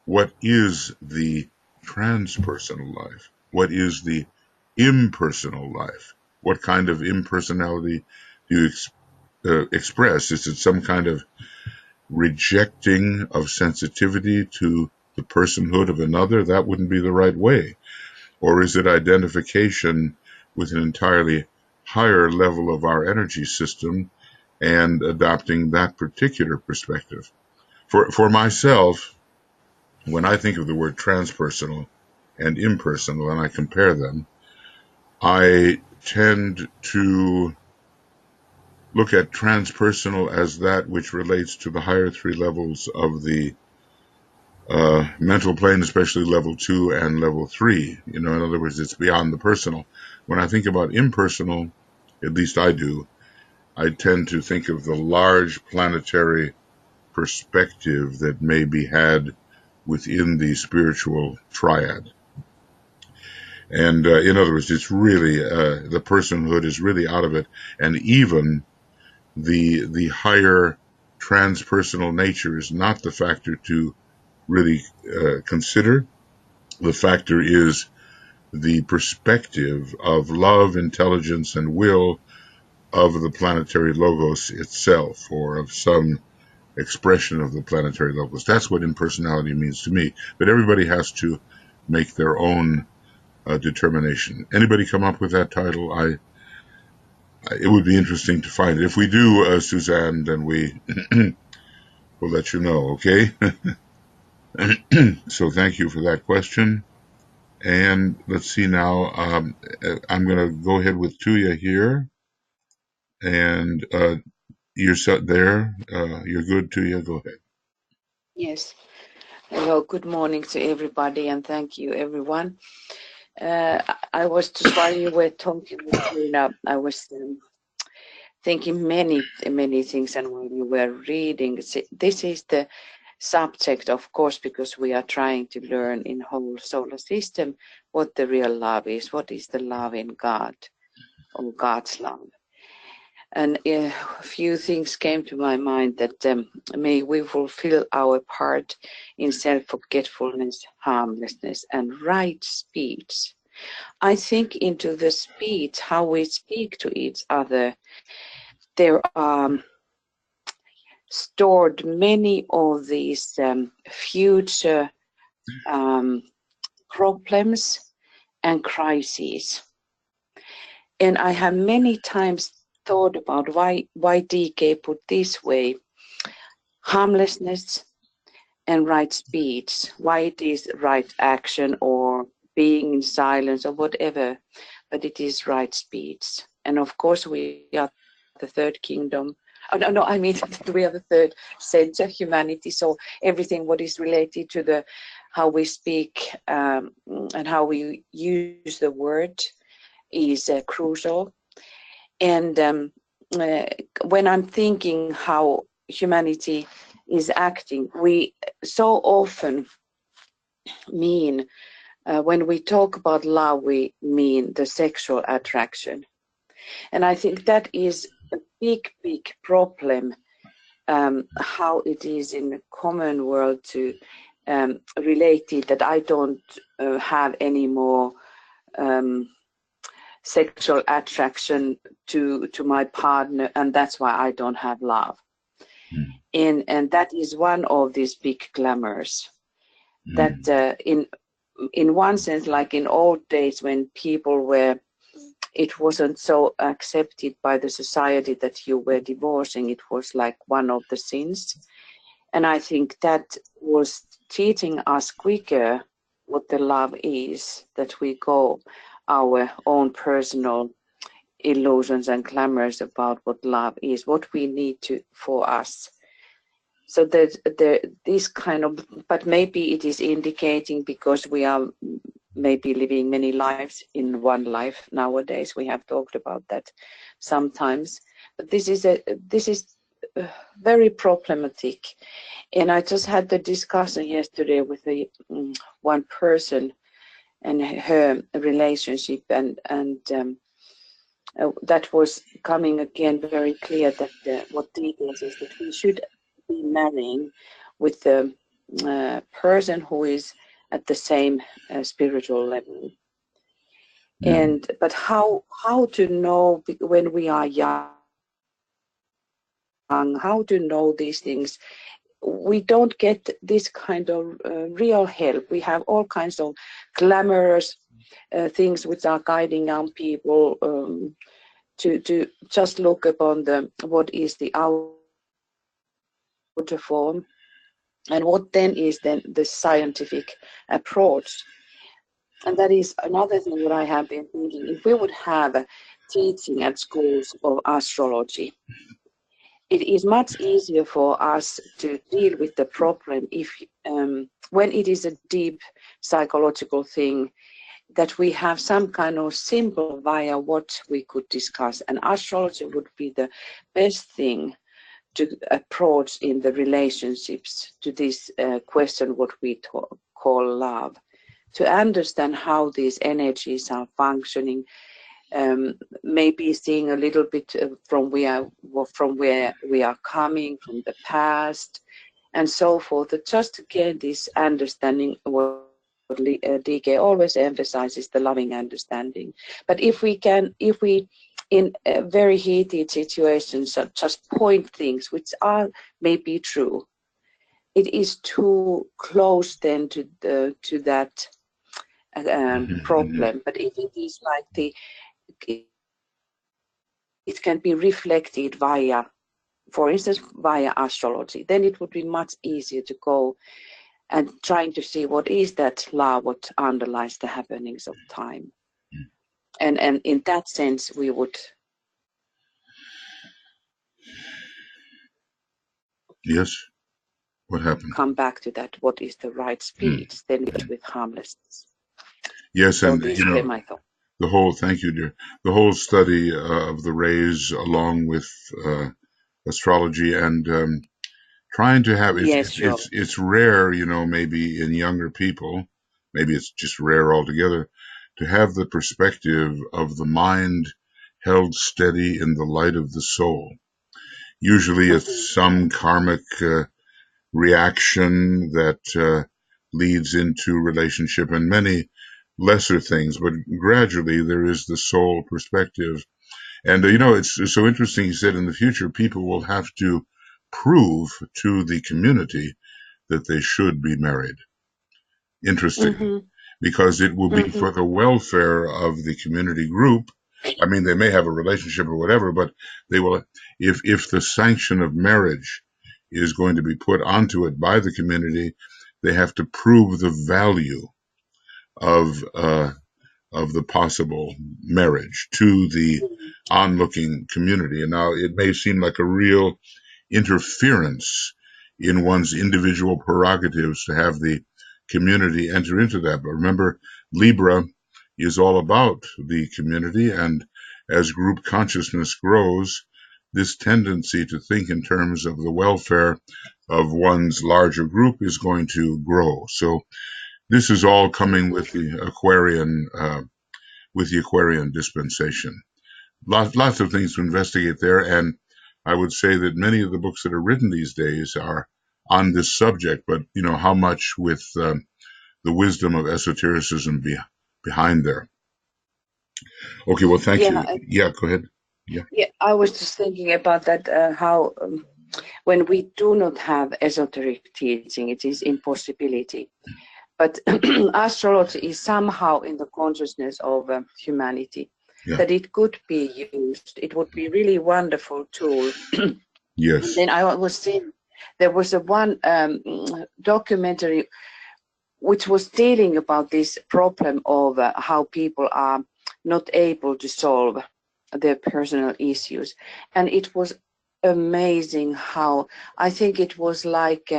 What is the transpersonal life? What is the impersonal life? What kind of impersonality do you express? Is it some kind of rejecting of sensitivity to the personhood of another? That wouldn't be the right way. Or is it identification with an entirely higher level of our energy system and adopting that particular perspective. For myself, when I think of the word transpersonal and impersonal and I compare them, I tend to look at transpersonal as that which relates to the higher three levels of the mental plane, especially level 2 and level 3. In other words, it's beyond the personal. When I think about impersonal, at least I do, I tend to think of the large planetary perspective that may be had within the spiritual triad. And in other words, it's really, the personhood is really out of it. And even the higher transpersonal nature is not the factor to really consider. The factor is the perspective of love, intelligence, and will of the planetary logos itself, or of some expression of the planetary logos. That's what impersonality means to me. But everybody has to make their own determination. Anybody come up with that title? It would be interesting to find it. If we do, Suzanne, then we will let you know, okay? So thank you for that question. And let's see now, I'm going to go ahead with Tuija here. And you're set there. You're good, Tuija. Go ahead. Yes. Hello, good morning to everybody, and thank you, everyone. I was just, while you were talking, I was thinking many things, and while you were reading, this is the subject, of course, because we are trying to learn in whole solar system what the real love is, what is the love in God, or God's love. And a few things came to my mind that may we fulfill our part in self-forgetfulness, harmlessness, and right speech. I think into the speech, how we speak to each other, there are stored many of these future problems and crises. And I have many times thought about why DK put this way, harmlessness and right speech, why it is right action or being in silence or whatever, but it is right speech. And of course we are the third kingdom. Oh, no, I mean we are the third center, humanity. So everything what is related to the how we speak and how we use the word is crucial. And when I'm thinking how humanity is acting, we so often mean, when we talk about love, we mean the sexual attraction. And I think that is a big problem, how it is in the common world to related that I don't have any more sexual attraction to my partner, and that's why I don't have love. And that is one of these big glamours that in one sense, like in old days when people were, it wasn't so accepted by the society that you were divorcing, it was like one of the sins. And I think that was teaching us quicker what the love is, that we go our own personal illusions and glamours about what love is, what we need to for us. So that this kind of, but maybe it is indicating because we are maybe living many lives in one life nowadays. We have talked about that sometimes, but this is very problematic. And I just had the discussion yesterday with one person and her relationship, and that was coming again very clear that what details is that we should be marrying with the person who is at the same spiritual level. And but how to know when we are young, how to know these things? We don't get this kind of real help. We have all kinds of glamorous things which are guiding young people to just look upon what is the outer form, and what then is the scientific approach. And that is another thing that I have been thinking. If we would have a teaching at schools of astrology, it is much easier for us to deal with the problem if when it is a deep psychological thing, that we have some kind of symbol via what we could discuss. And astrology would be the best thing to approach in the relationships to this question, what we call love, to understand how these energies are functioning, maybe seeing a little bit from where we are coming, from the past, and so forth, just to gain this understanding. What DK always emphasizes, the loving understanding. But if we in very heated situations just point things which are maybe true, it is too close then to that problem. But if it is like it can be reflected via, for instance, via astrology, then it would be much easier to go and trying to see what is that law, what underlies the happenings of time. And in that sense, we would. Yes. What happened? Come back to that. What is the right speed? Then with harmlessness. Yes, so and these were my thoughts. The whole, thank you, dear. The whole study of the rays, along with astrology, and trying to have it's rare, maybe in younger people, maybe it's just rare altogether, to have the perspective of the mind held steady in the light of the soul. Usually it's some karmic reaction that leads into relationship and many lesser things, but gradually there is the soul perspective. And it's so interesting. He said in the future people will have to prove to the community that they should be married. Interesting. Because it will be for the welfare of the community group. I mean, they may have a relationship or whatever, but they will, if the sanction of marriage is going to be put onto it by the community, they have to prove the value of the possible marriage to the onlooking community. And now it may seem like a real interference in one's individual prerogatives to have the community enter into that. But remember, Libra is all about the community, and as group consciousness grows, this tendency to think in terms of the welfare of one's larger group is going to grow. So this is all coming with the Aquarian dispensation. Lots of things to investigate there, and I would say that many of the books that are written these days are on this subject, but how much with the wisdom of esotericism behind there. Okay, well, thank you. Yeah, go ahead. Yeah, I was just thinking about that, how when we do not have esoteric teaching, it is impossibility. But astrology is somehow in the consciousness of humanity, that it could be used. It would be really wonderful tool. Yes. And then I was seeing, there was one documentary which was dealing about this problem of how people are not able to solve their personal issues. And it was amazing how, I think it was like,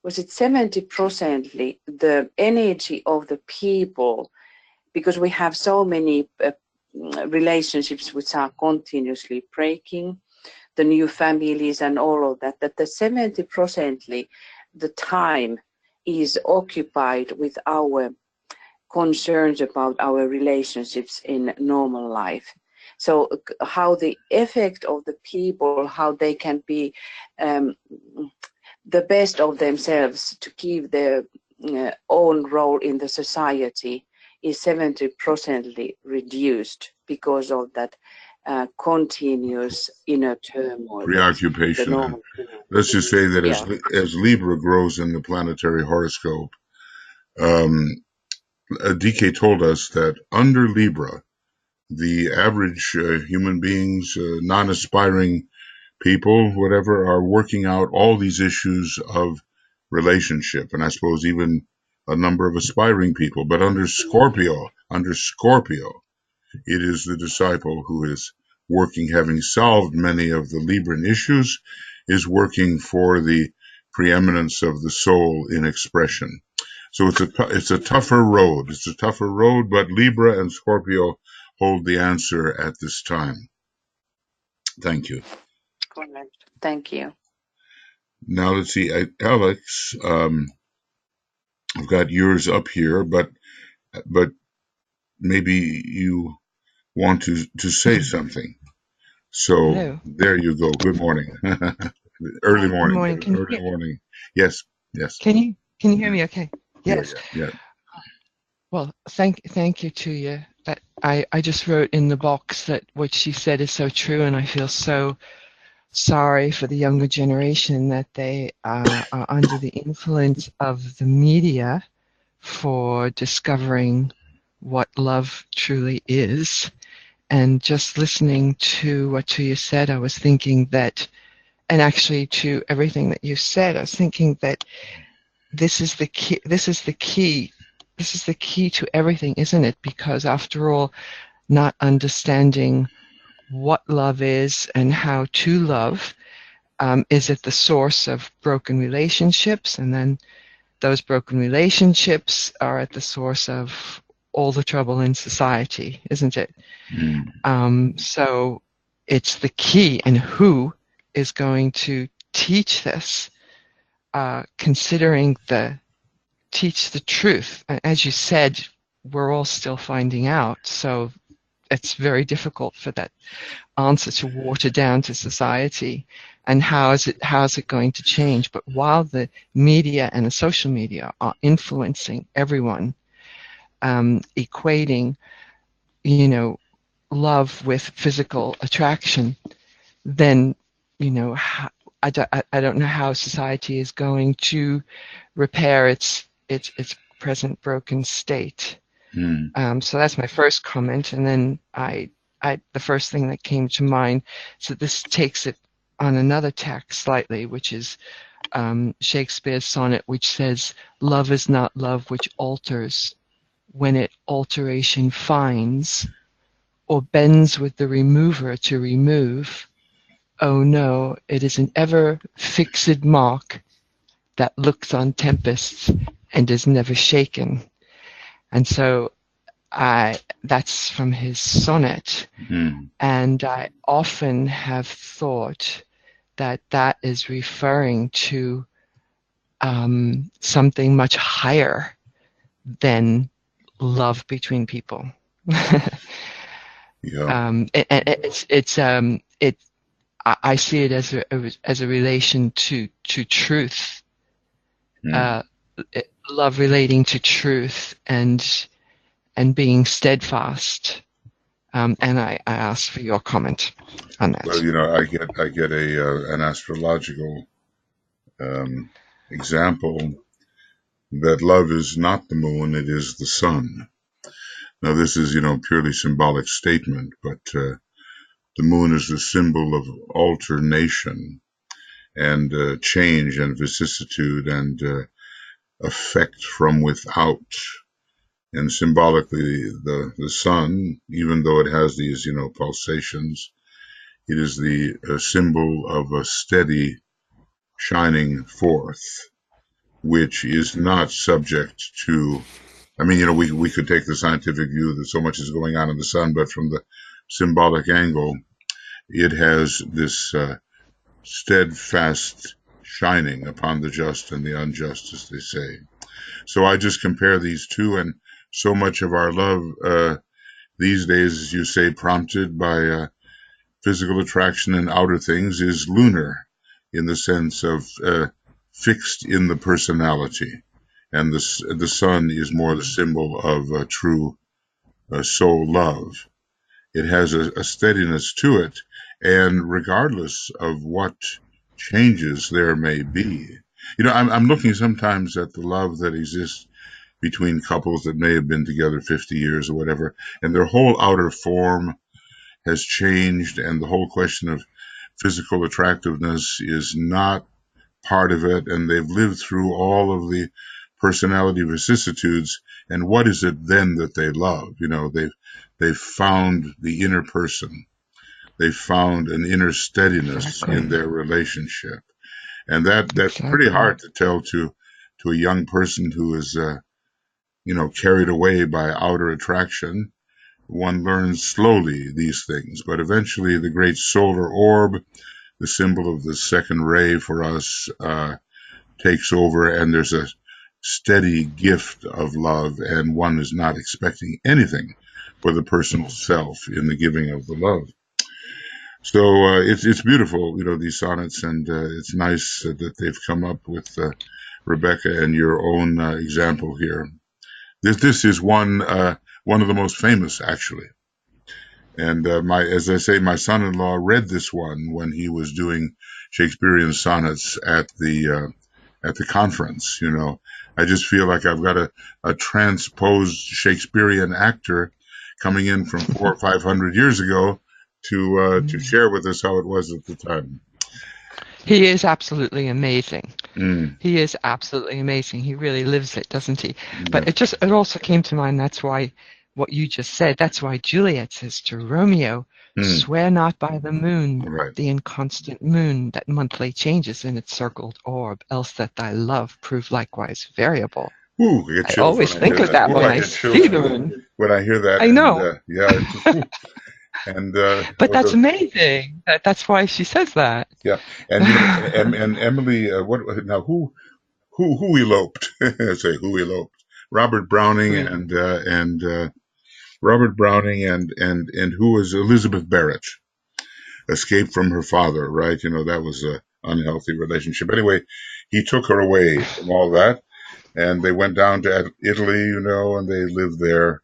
was it 70% the energy of the people, because we have so many relationships which are continuously breaking, the new families and all of that, that the 70% the time is occupied with our concerns about our relationships in normal life. So how the effect of the people, how they can be the best of themselves to give their own role in the society is 70% reduced because of that continuous inner turmoil. Preoccupation. Let's just say that as Libra grows in the planetary horoscope, DK told us that under Libra, the average human beings, non-aspiring people, whatever, are working out all these issues of relationship, and I suppose even a number of aspiring people. But under Scorpio, it is the disciple who is working, having solved many of the Libran issues, is working for the preeminence of the soul in expression. So it's a tougher road. It's a tougher road, but Libra and Scorpio hold the answer at this time. Thank you. Correct. Thank you. Now let's see, Alex. I've got yours up here, but maybe you want to say something. So Hello. there you go. Good morning. Early morning. Good morning. Early morning. Yes. Can you hear me okay? Yes. Yeah. Well, thank you, Tuija. I just wrote in the box that what she said is so true, and I feel so sorry for the younger generation that they are under the influence of the media for discovering what love truly is. And just listening to what Tuija said, I was thinking that, and actually to everything that you said, I was thinking that this is the key to everything, isn't it? Because after all, not understanding what love is and how to love is at the source of broken relationships, and then those broken relationships are at the source of all the trouble in society, isn't it? So it's the key, and who is going to teach this, teach the truth. As you said, we're all still finding out, so it's very difficult for that answer to water down to society. And how is it going to change? But while the media and the social media are influencing everyone, equating, love with physical attraction, then, I don't know how society is going to repair its present broken state. So that's my first comment, and then the first thing that came to mind. So this takes it on another tack slightly, which is Shakespeare's sonnet, which says, "Love is not love which alters, when it alteration finds, or bends with the remover to remove. Oh no, it is an ever fixed mark that looks on tempests and is never shaken." And so that's from his sonnet. And I often have thought that is referring to something much higher than love between people. I see it as a relation to truth, love relating to truth and being steadfast. And I ask for your comment on that. Well, I get an astrological example that love is not the moon; it is the sun. Now, this is purely symbolic statement, but the moon is the symbol of alternation and change and vicissitude and effect from without. And symbolically, the sun, even though it has these pulsations, it is the symbol of a steady shining forth, which is not subject to. I mean, we could take the scientific view that so much is going on in the sun, but from the symbolic angle, it has this steadfast shining upon the just and the unjust, as they say. So I just compare these two, and so much of our love these days, as you say, prompted by physical attraction and outer things, is lunar, in the sense of fixed in the personality. And the sun is more the symbol of true soul love. It has a steadiness to it, and regardless of what changes there may be, I'm looking sometimes at the love that exists between couples that may have been together 50 years or whatever, and their whole outer form has changed, and the whole question of physical attractiveness is not part of it, and they've lived through all of the personality vicissitudes, and what is it then that they love? You know, they've found the inner person. They've found an inner steadiness in their relationship. And that's pretty hard to tell to a young person who is carried away by outer attraction. One learns slowly these things, but eventually the great solar orb, the symbol of the second ray for us, takes over, and there's a steady gift of love, and one is not expecting anything for the personal self in the giving of the love. So it's beautiful, these sonnets, and it's nice that they've come up with Rebecca and your own example here. This is one of the most famous, actually. And as I say, my son-in-law read this one when he was doing Shakespearean sonnets at the conference. I just feel like I've got a transposed Shakespearean actor coming in from 400 or 500 years ago to share with us how it was at the time. He is absolutely amazing. Mm. He is absolutely amazing. He really lives it, doesn't he? Yeah. But it also came to mind, that's why what you just said, that's why Juliet says to Romeo, swear not by the moon, right, the inconstant moon that monthly changes in its circled orb, else that thy love prove likewise variable. Ooh, I always think of that when I see the moon. When I hear that. I know. And but that's amazing. That's why she says that. Yeah, and and Emily, who eloped? I say who eloped? Robert Browning and Robert Browning and who was Elizabeth Barrett, escaped from her father, right? That was an unhealthy relationship. Anyway, he took her away from all that, and they went down to Italy, and they lived there,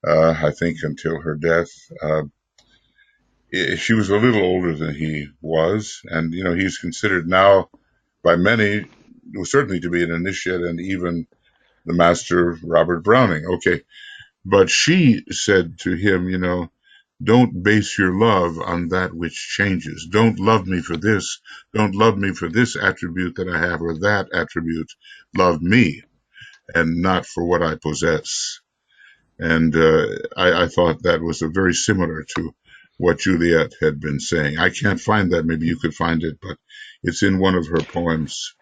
I think, until her death. She was a little older than he was, and he's considered now by many certainly to be an initiate, and even the master Robert Browning. Okay, but she said to him, don't base your love on that which changes. Don't love me for this. Don't love me for this attribute that I have or that attribute. Love me, and not for what I possess. And I thought that was very similar to what Juliet had been saying. I can't find that. Maybe you could find it, but it's in one of her poems.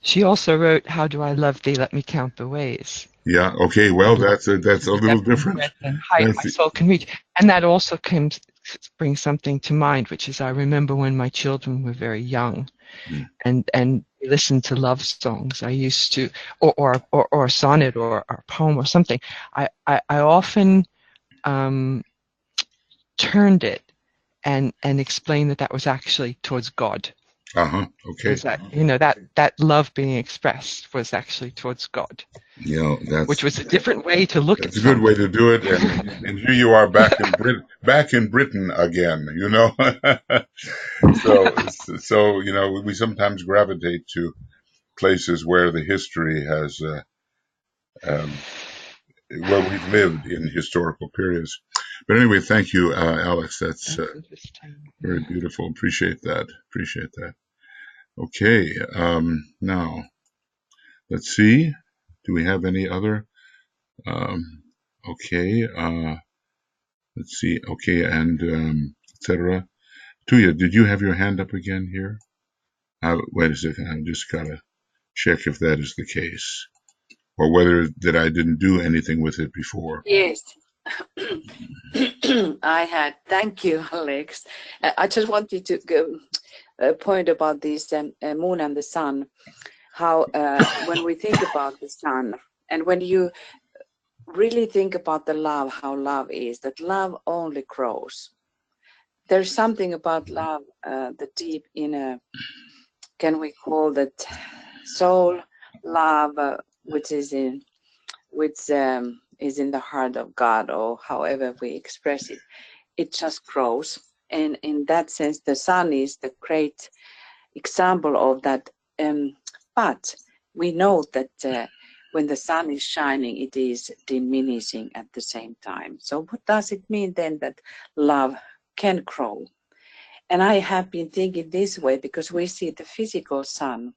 She also wrote, "How do I love thee? Let me count the ways." Yeah. Okay. Well, that's a little different. And height my soul can reach, and that also brings something to mind, which is I remember when my children were very young, and listened to love songs. I used to, or a sonnet or a poem or something. I often turned it and explained that was actually towards God. Okay. That love being expressed was actually towards God. Which was a different way to look at it. It's a good way to do it, and here you are back in Britain again. So we sometimes gravitate to places where the history has where we've lived in historical periods. But anyway, thank you, Alex. That's very beautiful. Appreciate that. Okay, now let's see. Do we have any other? Okay, let's see. Okay, and etc. Tuija, did you have your hand up again here? Wait a second. I just gotta check if that is the case, or whether that I didn't do anything with it before. Yes. I had. Thank you, Alex. I just wanted to go point about this moon and the sun. How when we think about the sun, and when you really think about the love, how love is, that love only grows. There's something about love, the deep inner, can we call that soul love, which is in the heart of God, or however we express it. It just grows, and in that sense, the sun is the great example of that. But we know that when the sun is shining, it is diminishing at the same time. So what does it mean then that love can grow? And I have been thinking this way because we see the physical sun,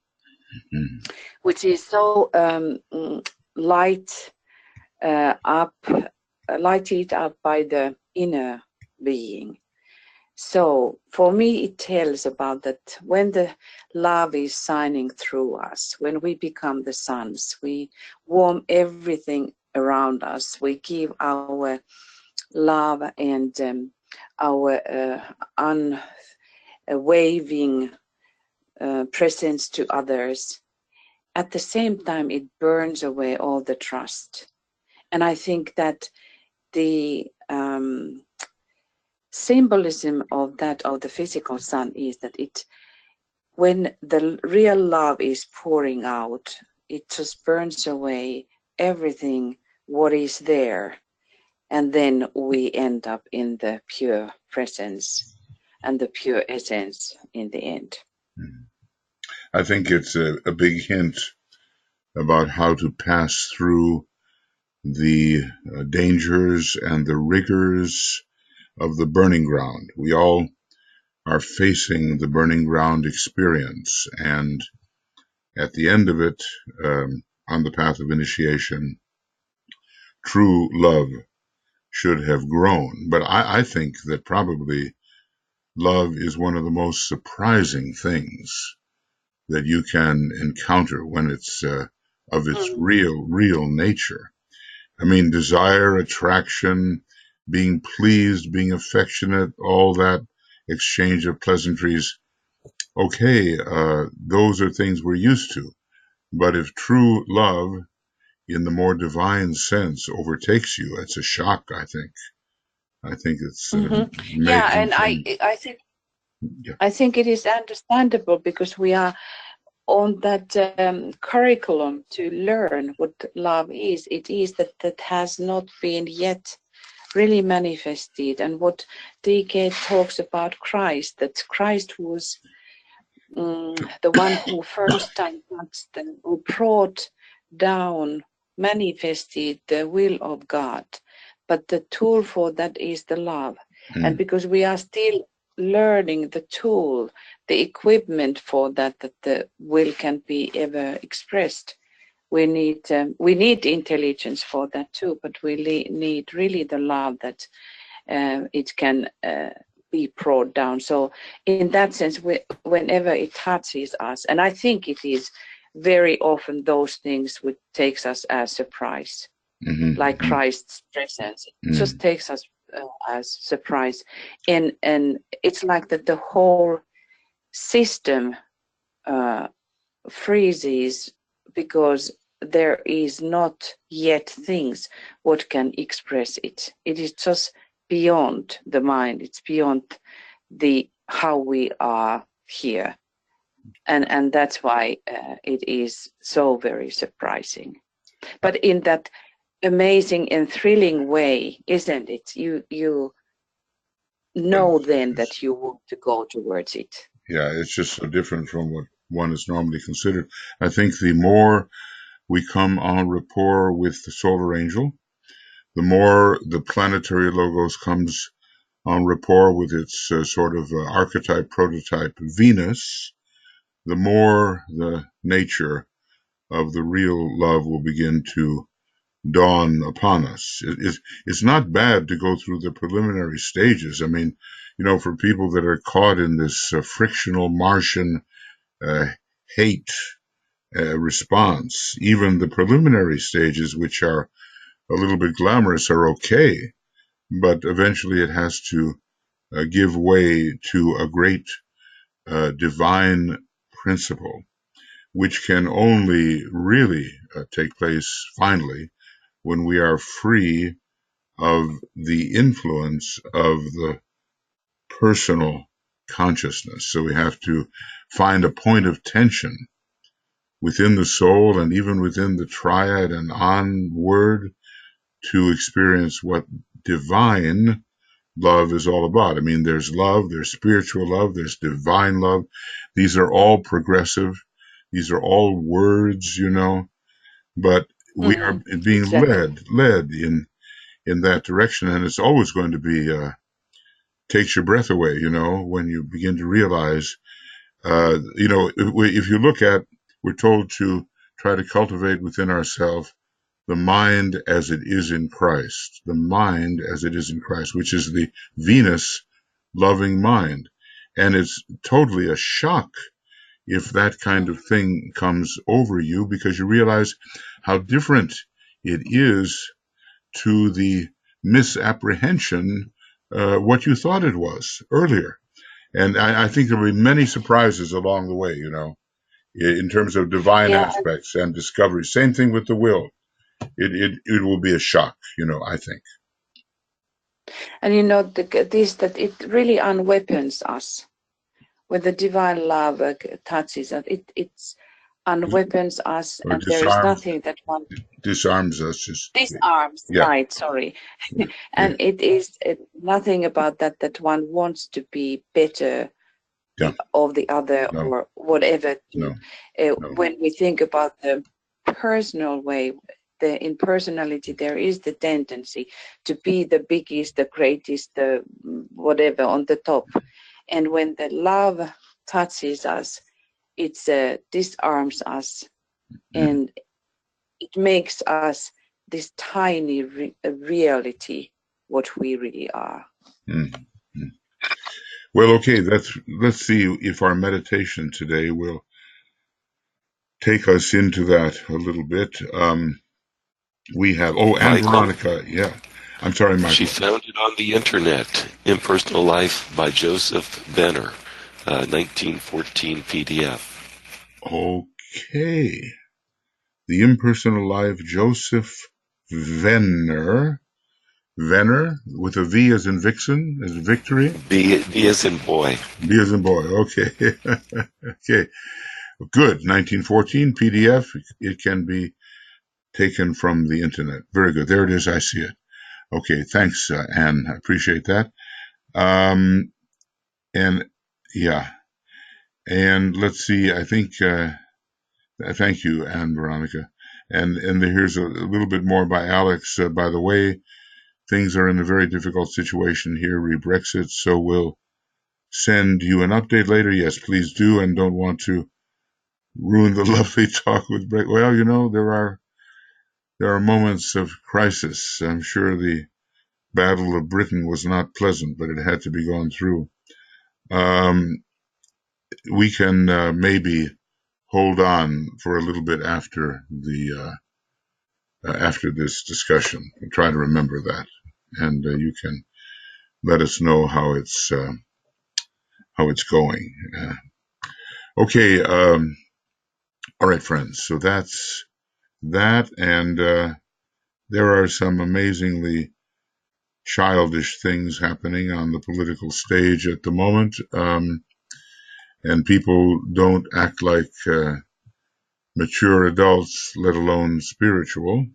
which is so lighted up by the inner being. So for me, it tells about that when the love is shining through us, when we become the suns, we warm everything around us. We give our love and our unwavering presence to others. At the same time, it burns away all the trust. And I think that the symbolism of the physical sun is that when the real love is pouring out, it just burns away everything what is there, and then we end up in the pure presence and the pure essence in the end. I think it's a big hint about how to pass through the dangers and the rigors of the burning ground. We all are facing the burning ground experience, and at the end of it, on the path of initiation, true love should have grown. But I think that probably love is one of the most surprising things that you can encounter when it's of its real nature. I mean, desire, attraction, being pleased, being affectionate, all that exchange of pleasantries. Okay, those are things we're used to. But if true love, in the more divine sense, overtakes you, it's a shock, I think. I think it's yeah, and I think yeah. I think it is understandable because we are on that curriculum to learn what love is. It is that has not been yet really manifested. And what DK talks about Christ, that Christ was the one who first time touched and who brought down, manifested the will of God. But the tool for that is the love. And because we are still learning the tool, the equipment for that the will can be ever expressed, we need intelligence for that too, but we need really the love that it can be brought down. So in that sense, whenever it touches us, and I think it is very often those things which takes us as surprise, like Christ's presence, it just takes us as surprise, and it's like that the whole system freezes because there is not yet things what can express it. It is just beyond the mind. It's beyond how we are here, and that's why it is so very surprising, but in that amazing and thrilling way, isn't it? You know then that you want to go towards it. Yeah, it's just so different from what one is normally considered. I think the more we come en rapport with the solar angel, the more the planetary logos comes en rapport with its sort of archetype, prototype Venus, the more the nature of the real love will begin to dawn upon us. It's not bad to go through the preliminary stages. I mean, for people that are caught in this frictional Martian hate response, even the preliminary stages, which are a little bit glamorous, are okay, but eventually it has to give way to a great divine principle, which can only really take place finally when we are free of the influence of the personal consciousness. So we have to find a point of tension within the soul and even within the triad and onward to experience what divine love is all about. I mean, there's love, there's spiritual love, there's divine love. These are all progressive. These are all words, but we are being Exactly. led in that direction, and it's always going to be takes your breath away, when you begin to realize, if you look at, we're told to try to cultivate within ourselves the mind as it is in Christ, the mind as it is in Christ, which is the Venus loving mind. And it's totally a shock if that kind of thing comes over you, because you realize how different it is to the misapprehension, what you thought it was earlier. And I think there'll be many surprises along the way, in terms of divine Yeah, aspects and discovery. Same thing with the will. It will be a shock, I think. and this that it really unweapons us when the divine love touches us. It's unweapons us, Or and there is nothing that one disarms us. disarms. Yeah. Right, sorry. And it is nothing about that one wants to be better of the other or whatever. When we think about the personal way, in personality, there is the tendency to be the biggest, the greatest, the whatever on the top. And when the love touches us, it disarms us, and it makes us this tiny reality, what we really are. Well, okay, let's see if our meditation today will take us into that a little bit. We have, and Michael? Veronica, yeah. I'm sorry, Michael. She found it on the internet, Impersonal Life by Joseph Venner, 1914 PDF. Okay. The Impersonal Life, Joseph Venner. Venner, with a V as in vixen, as in victory? B as in boy. B as in boy, okay. Okay. Good. 1914 PDF. It can be taken from the internet. Very good. There it is. I see it. Okay. Thanks, Anne. I appreciate that. And yeah. And let's see. I think, thank you, Anne Veronica. And here's a little bit more by Alex. By the way, things are in a very difficult situation here, re-Brexit, so we'll send you an update later. Yes, please do, and don't want to ruin the lovely talk with Brexit. Well, there are moments of crisis. I'm sure the Battle of Britain was not pleasant, but it had to be gone through. We can maybe hold on for a little bit after this discussion. And try to remember that, and you can let us know how it's going. Okay. All right, friends. So that's that, and there are some amazingly childish things happening on the political stage at the moment, and people don't act like mature adults, let alone spiritual.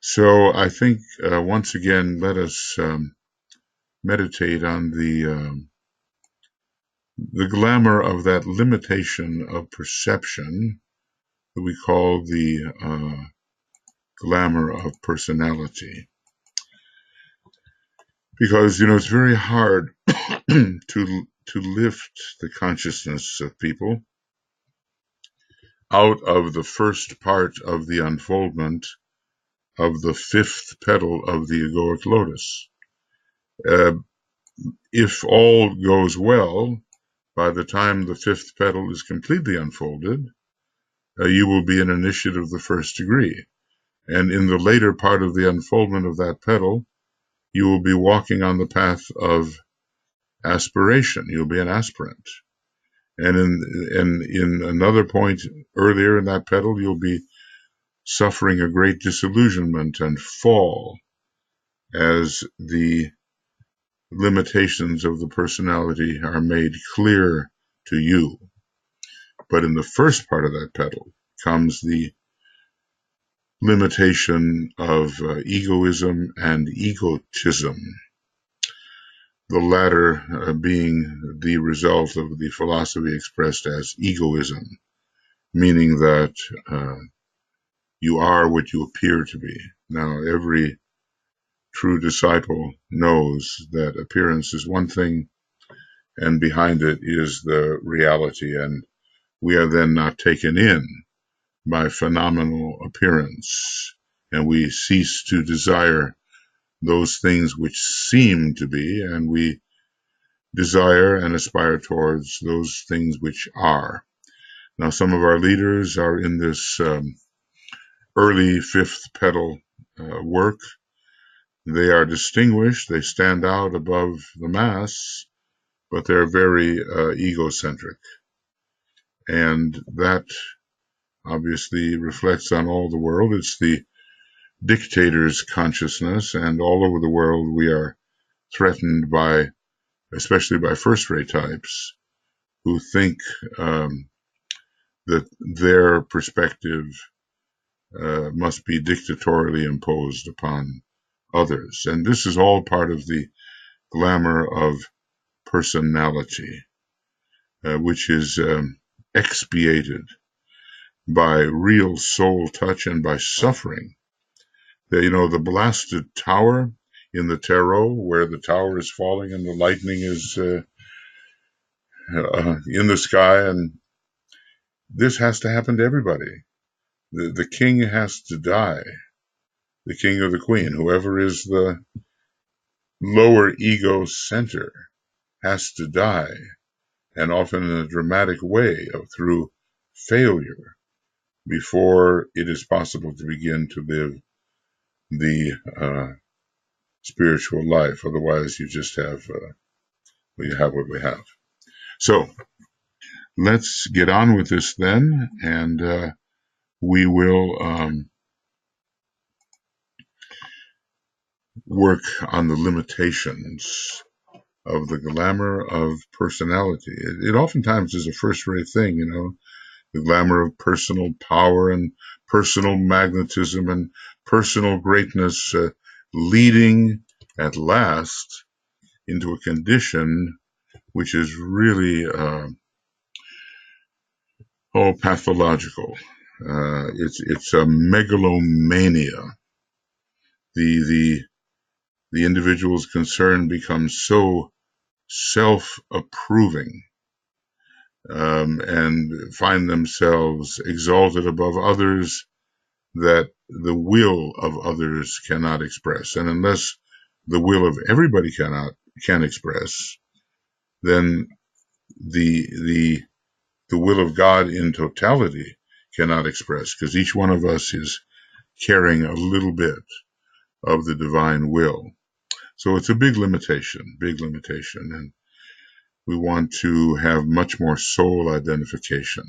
So I think once again, let us meditate on the glamour of that limitation of perception that we call the glamour of personality. Because, it's very hard to lift the consciousness of people out of the first part of the unfoldment of the fifth petal of the egoic lotus. If all goes well, by the time the fifth petal is completely unfolded, you will be an initiate of the first degree. And in the later part of the unfoldment of that petal, you will be walking on the path of aspiration. You'll be an aspirant. And in another point earlier in that petal, you'll be suffering a great disillusionment and fall as the limitations of the personality are made clear to you. But in the first part of that petal comes the limitation of egoism and egotism, the latter being the result of the philosophy expressed as egoism, meaning that you are what you appear to be. Now, every true disciple knows that appearance is one thing, and behind it is the reality, and we are then not taken in by phenomenal appearance, and we cease to desire those things which seem to be, and we desire and aspire towards those things which are. Now, some of our leaders are in this early fifth pedal work. They are distinguished, they stand out above the mass, but they're very egocentric. And that obviously reflects on all the world. It's the dictator's consciousness, and all over the world we are threatened by, especially by first-rate types, who think that their perspective must be dictatorially imposed upon others. And this is all part of the glamour of personality, which is expiated by real soul touch and by suffering. The blasted tower in the tarot, where the tower is falling and the lightning is in the sky, and this has to happen to everybody. The king has to die, the king or the queen, whoever is the lower ego center has to die, and often in a dramatic way through failure, before it is possible to begin to live the spiritual life. Otherwise, you just have what we have. So let's get on with this then, and we will work on the limitations of the glamour of personality. It oftentimes is a first-rate thing, the glamour of personal power and personal magnetism and personal greatness, leading at last into a condition which is really pathological. It's a megalomania. The individual's concern becomes so self-approving, and find themselves exalted above others that the will of others cannot express. And unless the will of everybody can express, then the will of God in totality cannot express, because each one of us is carrying a little bit of the divine will. So it's a big limitation, and we want to have much more soul identification.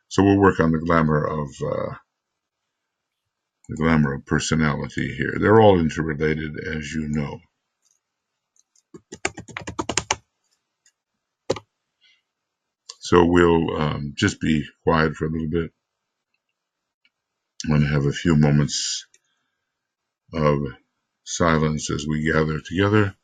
So we'll work on the glamour of personality here. They're all interrelated, as you know. So we'll just be quiet for a little bit. I'm going to have a few moments of silence as we gather together.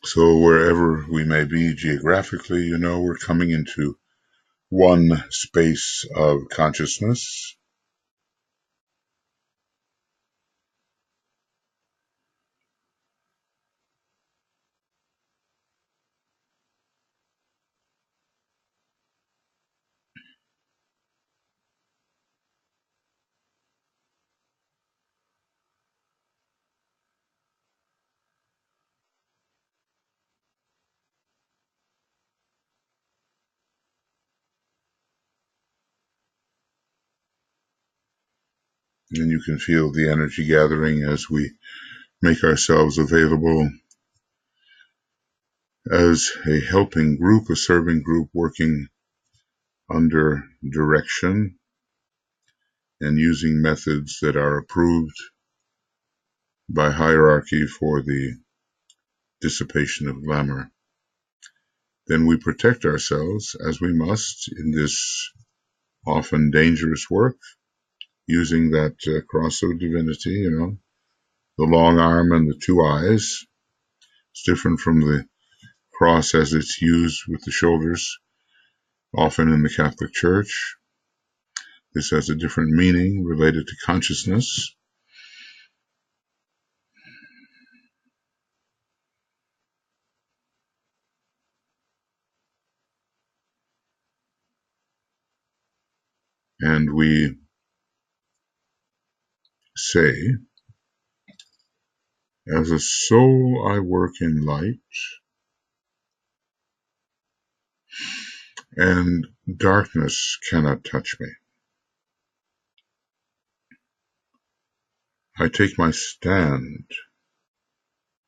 So wherever we may be geographically, we're coming into one space of consciousness. And you can feel the energy gathering as we make ourselves available as a helping group, a serving group working under direction and using methods that are approved by hierarchy for the dissipation of glamour. Then we protect ourselves, as we must, in this often dangerous work, using that cross of divinity, the long arm and the two eyes. It's different from the cross as it's used with the shoulders, often in the Catholic Church. This has a different meaning related to consciousness. And we say, as a soul I work in light, and darkness cannot touch me. I take my stand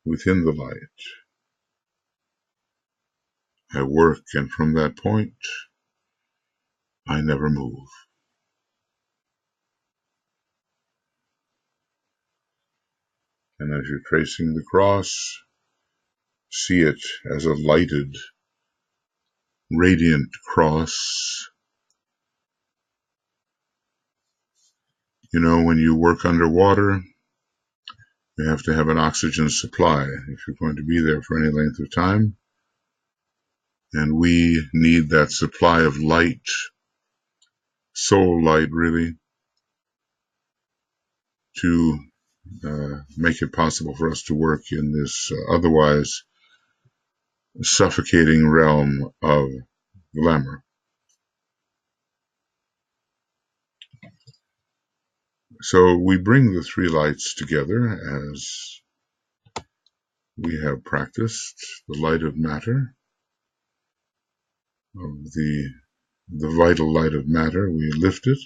within the light. I work, and from that point, I never move. And as you're tracing the cross, see it as a lighted, radiant cross. When you work underwater, you have to have an oxygen supply if you're going to be there for any length of time. And we need that supply of light, soul light really, to make it possible for us to work in this otherwise suffocating realm of glamour. So we bring the three lights together as we have practiced. The light of matter, of the vital light of matter, we lift it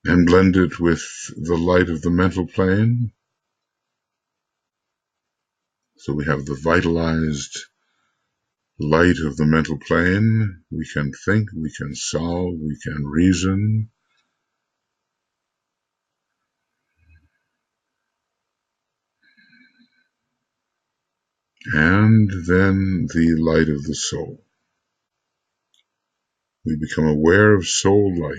and blend it with the light of the mental plane. So we have the vitalized light of the mental plane. We can think, we can solve, we can reason. And then the light of the soul. We become aware of soul light.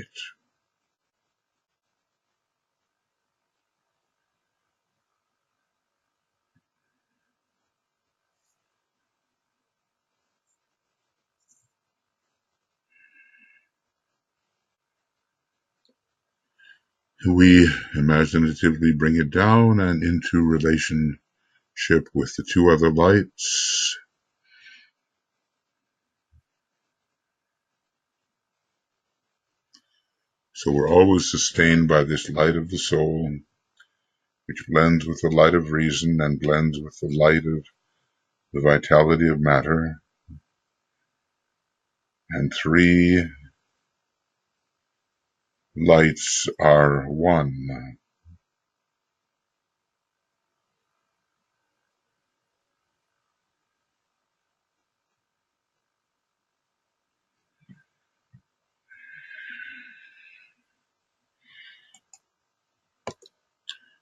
We imaginatively bring it down and into relationship with the two other lights. So we're always sustained by this light of the soul, which blends with the light of reason and blends with the light of the vitality of matter. And three lights are one.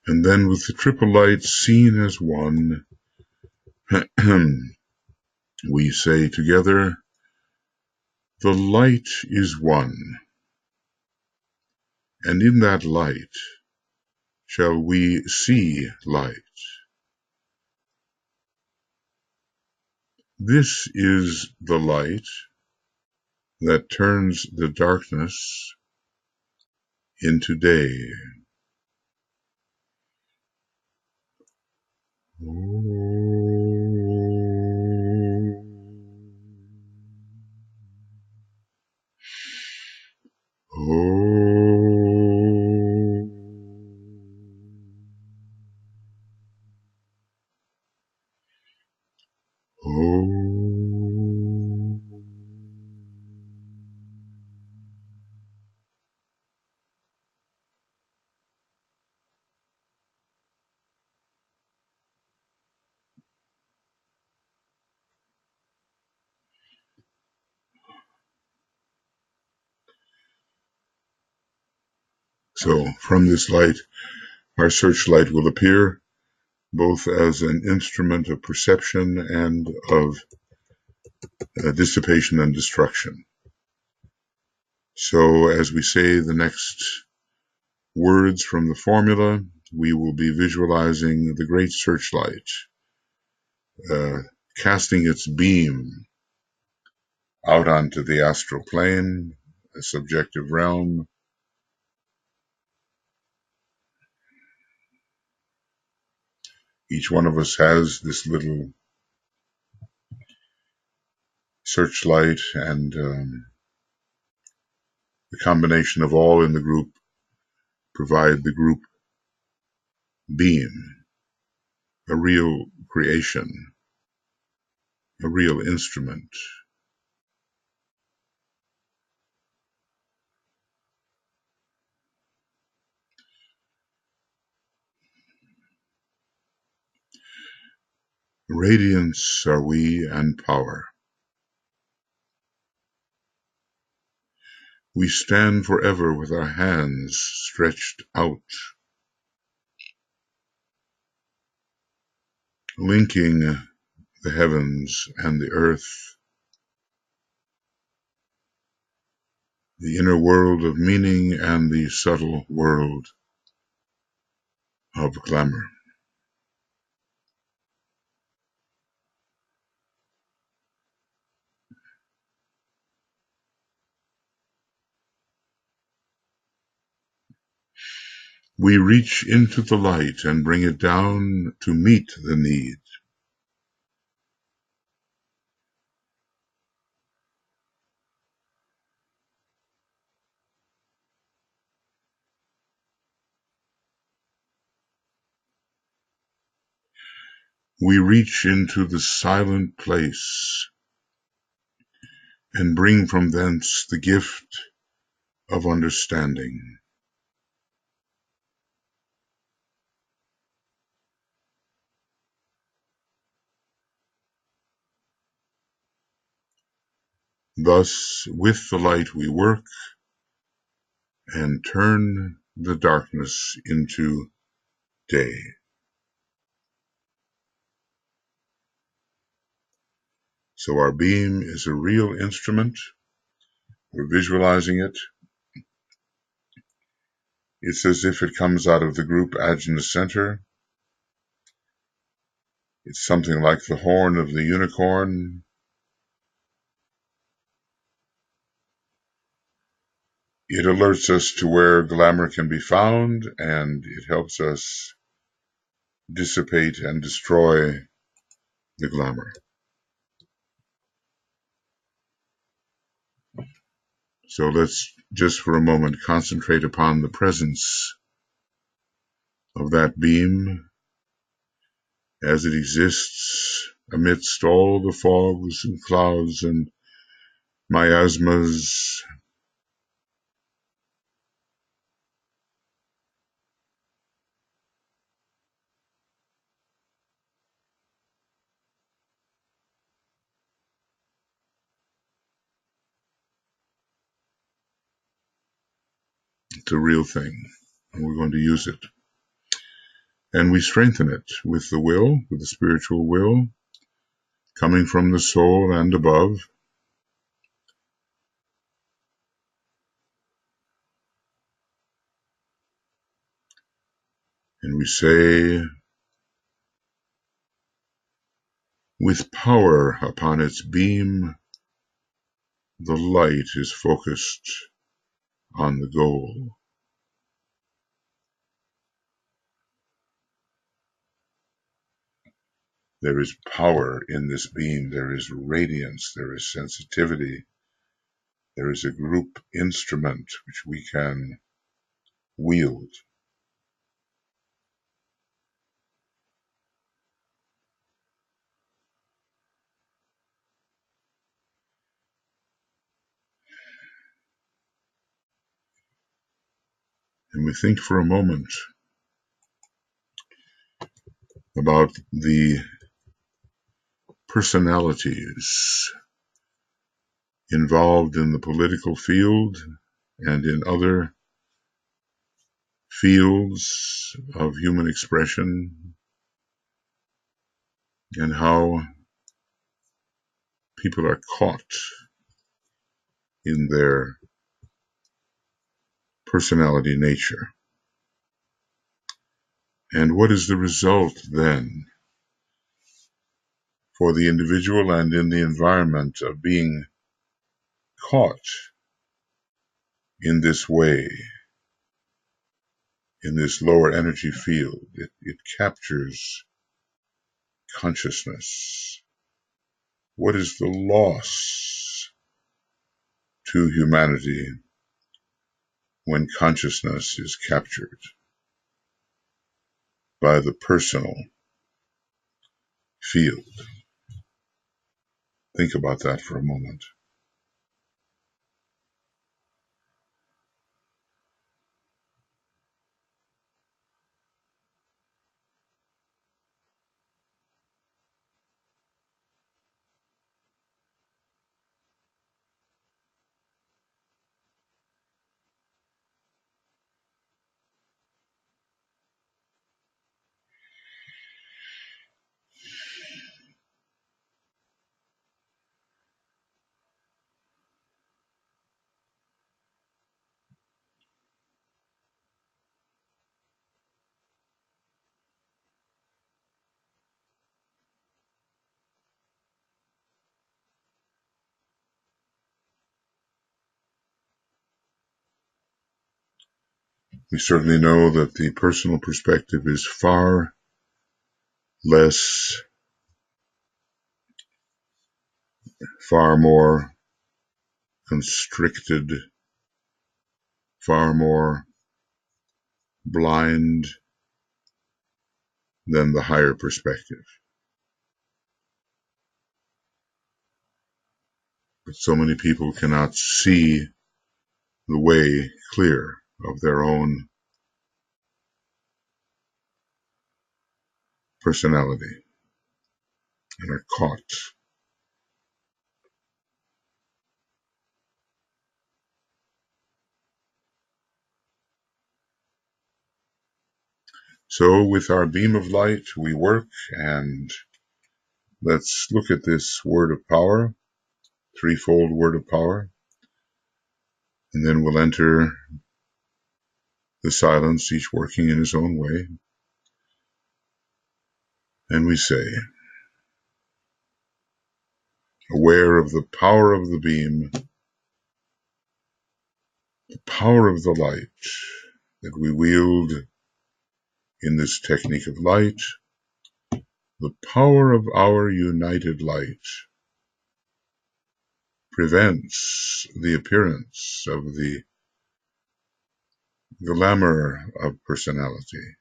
And then with the triple lights seen as one, we say together, the light is one, and in that light shall we see light. This is the light that turns the darkness into day. So from this light, our searchlight will appear both as an instrument of perception and of dissipation and destruction. So as we say the next words from the formula, we will be visualizing the great searchlight, casting its beam out onto the astral plane, a subjective realm. Each one of us has this little searchlight, and the combination of all in the group provide the group beam, a real creation, a real instrument. Radiance are we and power. We stand forever with our hands stretched out, linking the heavens and the earth, the inner world of meaning and the subtle world of glamour. We reach into the light and bring it down to meet the need. We reach into the silent place and bring from thence the gift of understanding. Thus, with the light we work and turn the darkness into day. So our beam is a real instrument. We're visualizing it. It's as if it comes out of the group Ajna center. It's something like the horn of the unicorn. It alerts us to where glamour can be found, and it helps us dissipate and destroy the glamour. So let's just for a moment concentrate upon the presence of that beam as it exists amidst all the fogs and clouds and miasmas. It's a real thing, and we're going to use it. And we strengthen it with the will, with the spiritual will, coming from the soul and above. And we say, with power upon its beam, the light is focused on the goal. There is power in this beam. There is radiance. There is sensitivity. There is a group instrument which we can wield. And we think for a moment about the personalities involved in the political field and in other fields of human expression and how people are caught in their personality nature. And what is the result then for the individual and in the environment of being caught in this way, in this lower energy field? It captures consciousness. What is the loss to humanity when consciousness is captured by the personal field? Think about that for a moment. We certainly know that the personal perspective is far less, far more constricted, far more blind than the higher perspective. But so many people cannot see the way clear of their own personality and are caught. So with our beam of light, we work, and let's look at this word of power, threefold word of power, and then we'll enter the silence, each working in his own way. And we say, aware of the power of the beam, the power of the light that we wield in this technique of light, the power of our united light prevents the appearance of the glamour of personality.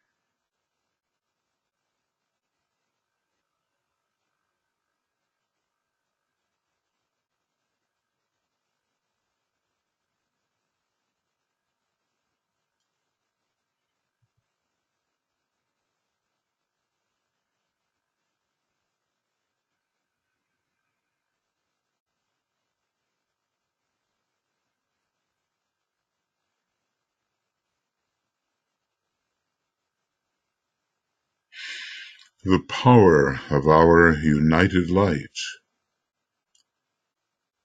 The power of our united light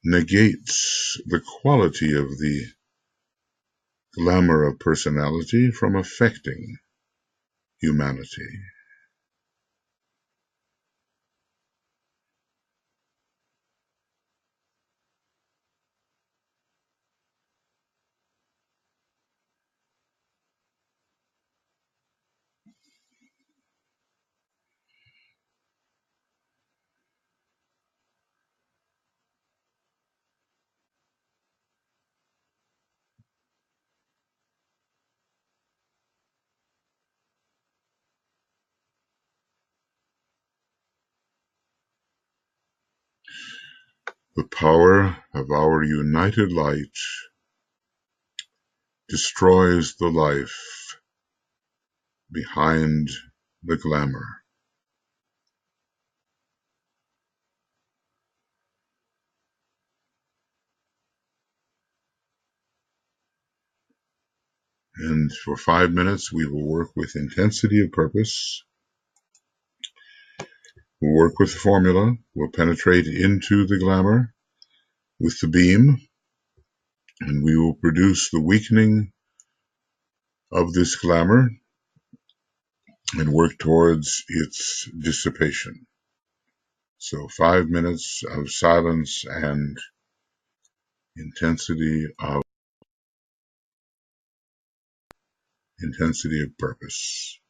negates the quality of the glamour of personality from affecting humanity. The power of our united light destroys the life behind the glamour. And for 5 minutes, we will work with intensity of purpose. We'll work with the formula. We'll penetrate into the glamour with the beam, and we will produce the weakening of this glamour and work towards its dissipation. So 5 minutes of silence and intensity of purpose.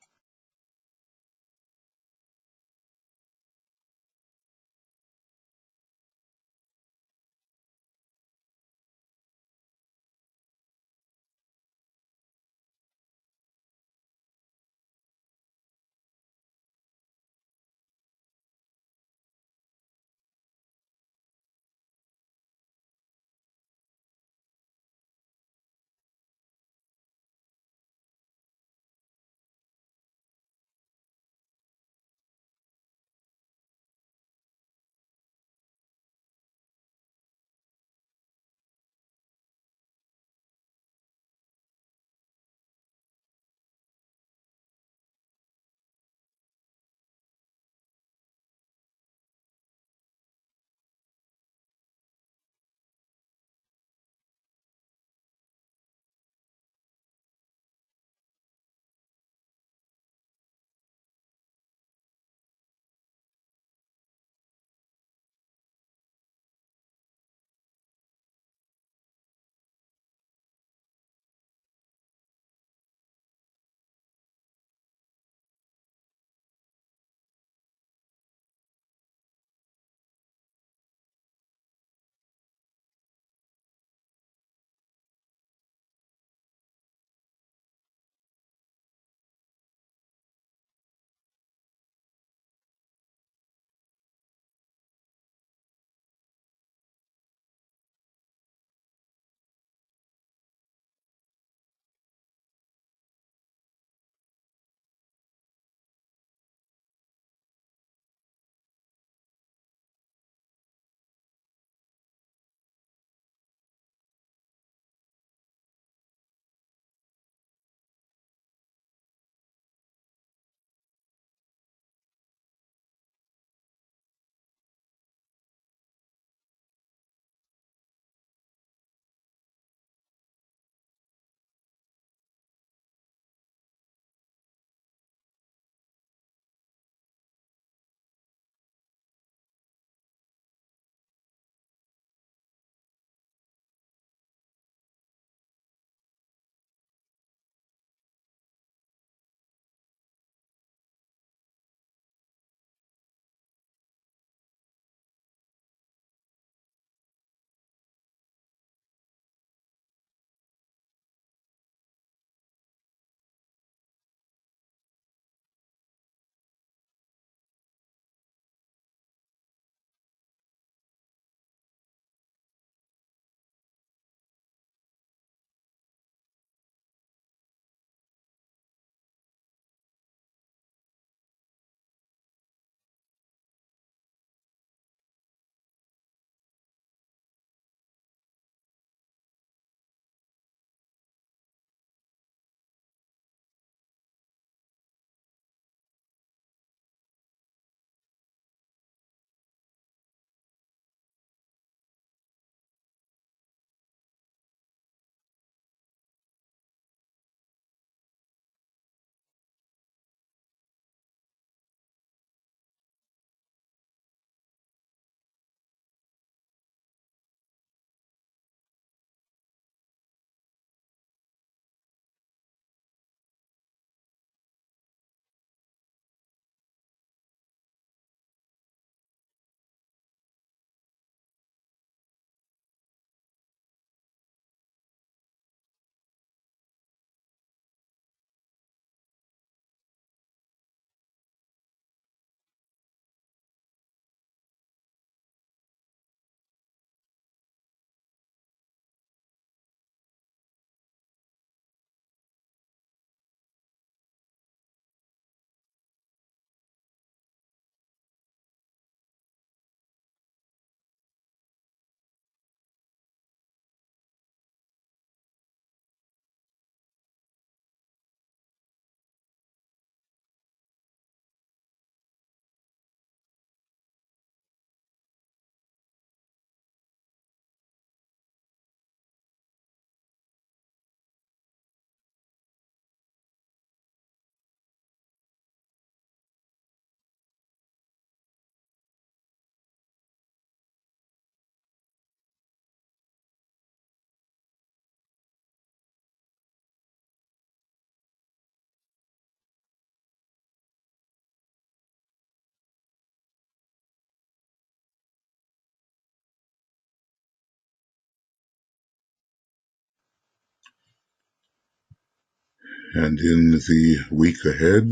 And in the week ahead,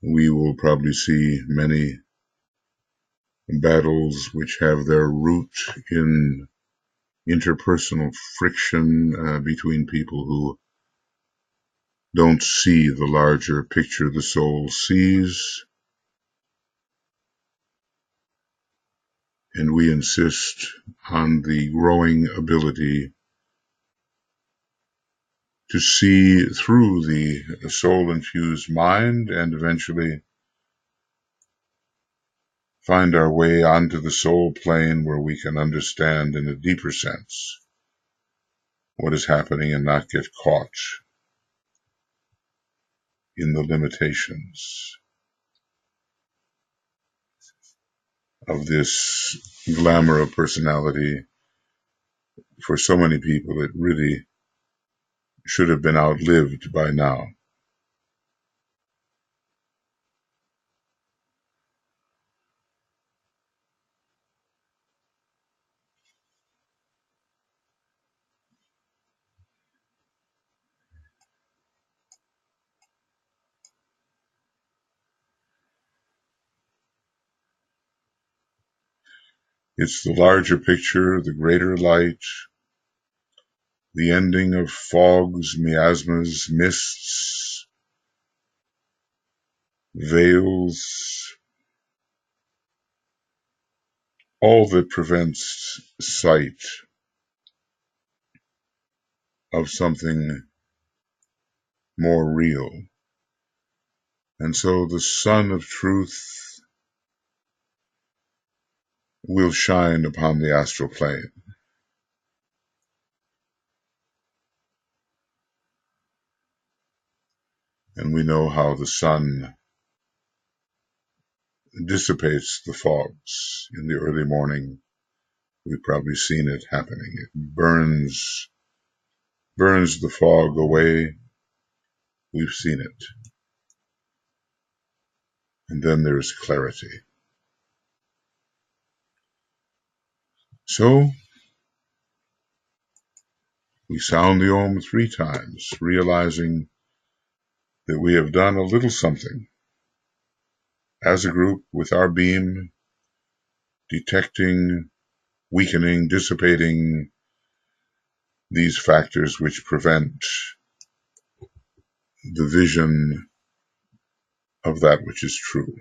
we will probably see many battles which have their root in interpersonal friction between people who don't see the larger picture the soul sees. And we insist on the growing ability to see through the soul-infused mind and eventually find our way onto the soul plane where we can understand in a deeper sense what is happening and not get caught in the limitations of this glamour of personality. For so many people, it really should have been outlived by now. It's the larger picture, the greater light, the ending of fogs, miasmas, mists, veils, all that prevents sight of something more real. And so the sun of truth will shine upon the astral plane. And we know how the sun dissipates the fogs in the early morning. We've probably seen it happening. It burns the fog away. We've seen it. And then there's clarity. So we sound the Om 3 times, realizing that we have done a little something as a group with our beam, detecting, weakening, dissipating these factors which prevent the vision of that which is true.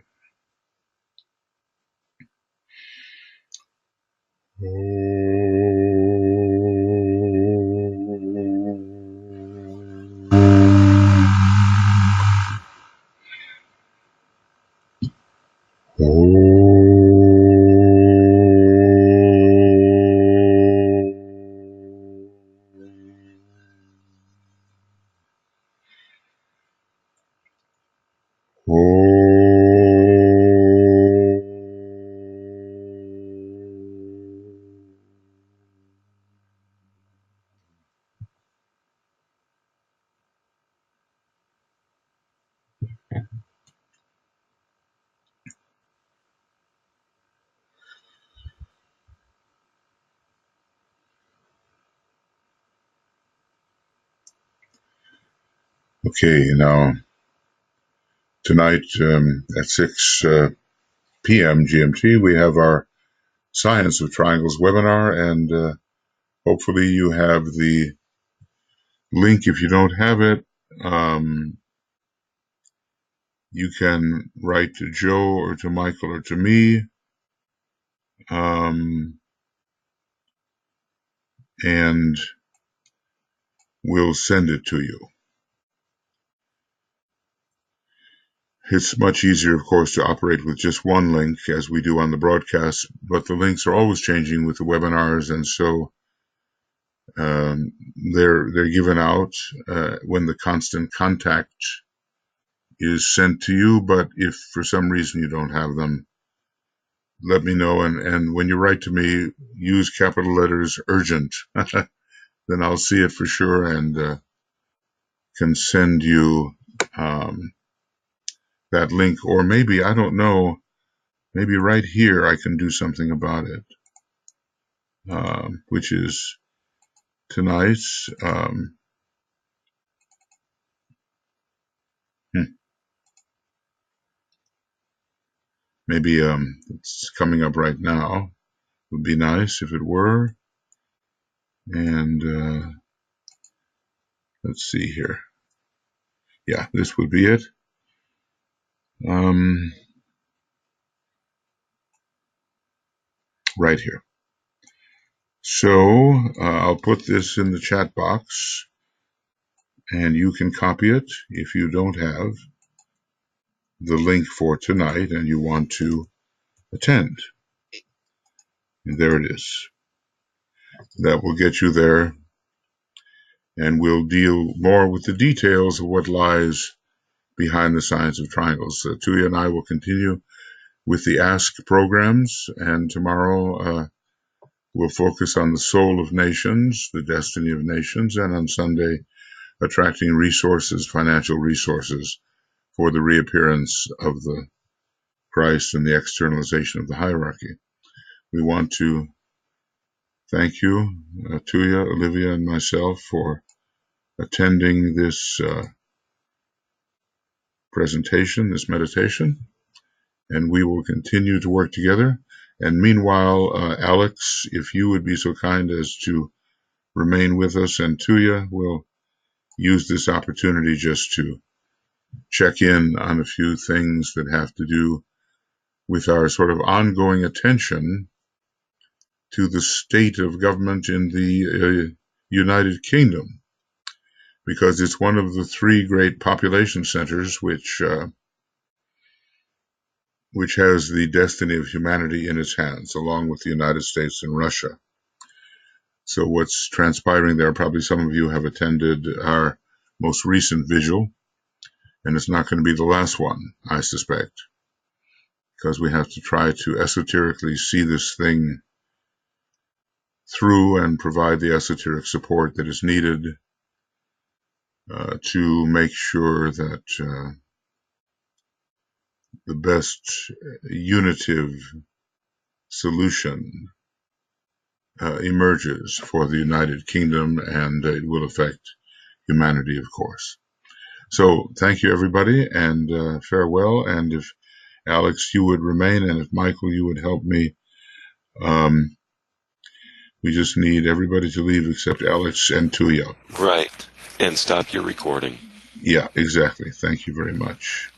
Okay, now tonight at 6 p.m. GMT, we have our Science of Triangles webinar, and hopefully you have the link. If you don't have it, you can write to Joe or to Michael or to me, and we'll send it to you. It's much easier, of course, to operate with just one link as we do on the broadcast, but the links are always changing with the webinars, and so they're given out when the constant contact is sent to you. But if for some reason you don't have them, let me know, and when you write to me, use capital letters urgent. Then I'll see it for sure and can send you that link. Or maybe, I don't know, maybe right here I can do something about it, which is tonight. Maybe it's coming up right now. Would be nice if it were. And let's see here. Yeah, this would be it. Right here. So I'll put this in the chat box, and you can copy it if you don't have the link for tonight and you want to attend. And there it is. That will get you there, and we'll deal more with the details of what lies behind the science of triangles. Tuija and I will continue with the Ask programs, and tomorrow we'll focus on the soul of nations, the destiny of nations, and on Sunday, attracting resources, financial resources, for the reappearance of the Christ and the externalization of the hierarchy. We want to thank you, Tuija, Olivia, and myself for attending this presentation, this meditation, and we will continue to work together. And meanwhile, Alex, if you would be so kind as to remain with us, and Tuija will use this opportunity just to check in on a few things that have to do with our sort of ongoing attention to the state of government in the United Kingdom, because it's one of the three great population centers which has the destiny of humanity in its hands, along with the United States and Russia. So what's transpiring there, probably some of you have attended our most recent vigil, and it's not going to be the last one, I suspect, because we have to try to esoterically see this thing through and provide the esoteric support that is needed to make sure that the best unitive solution emerges for the United Kingdom, and it will affect humanity, of course. So thank you, everybody, and farewell. And if Alex, you would remain, and if Michael, you would help me. We just need everybody to leave except Alex and Tuija. Right. And stop your recording. Yeah, exactly. Thank you very much.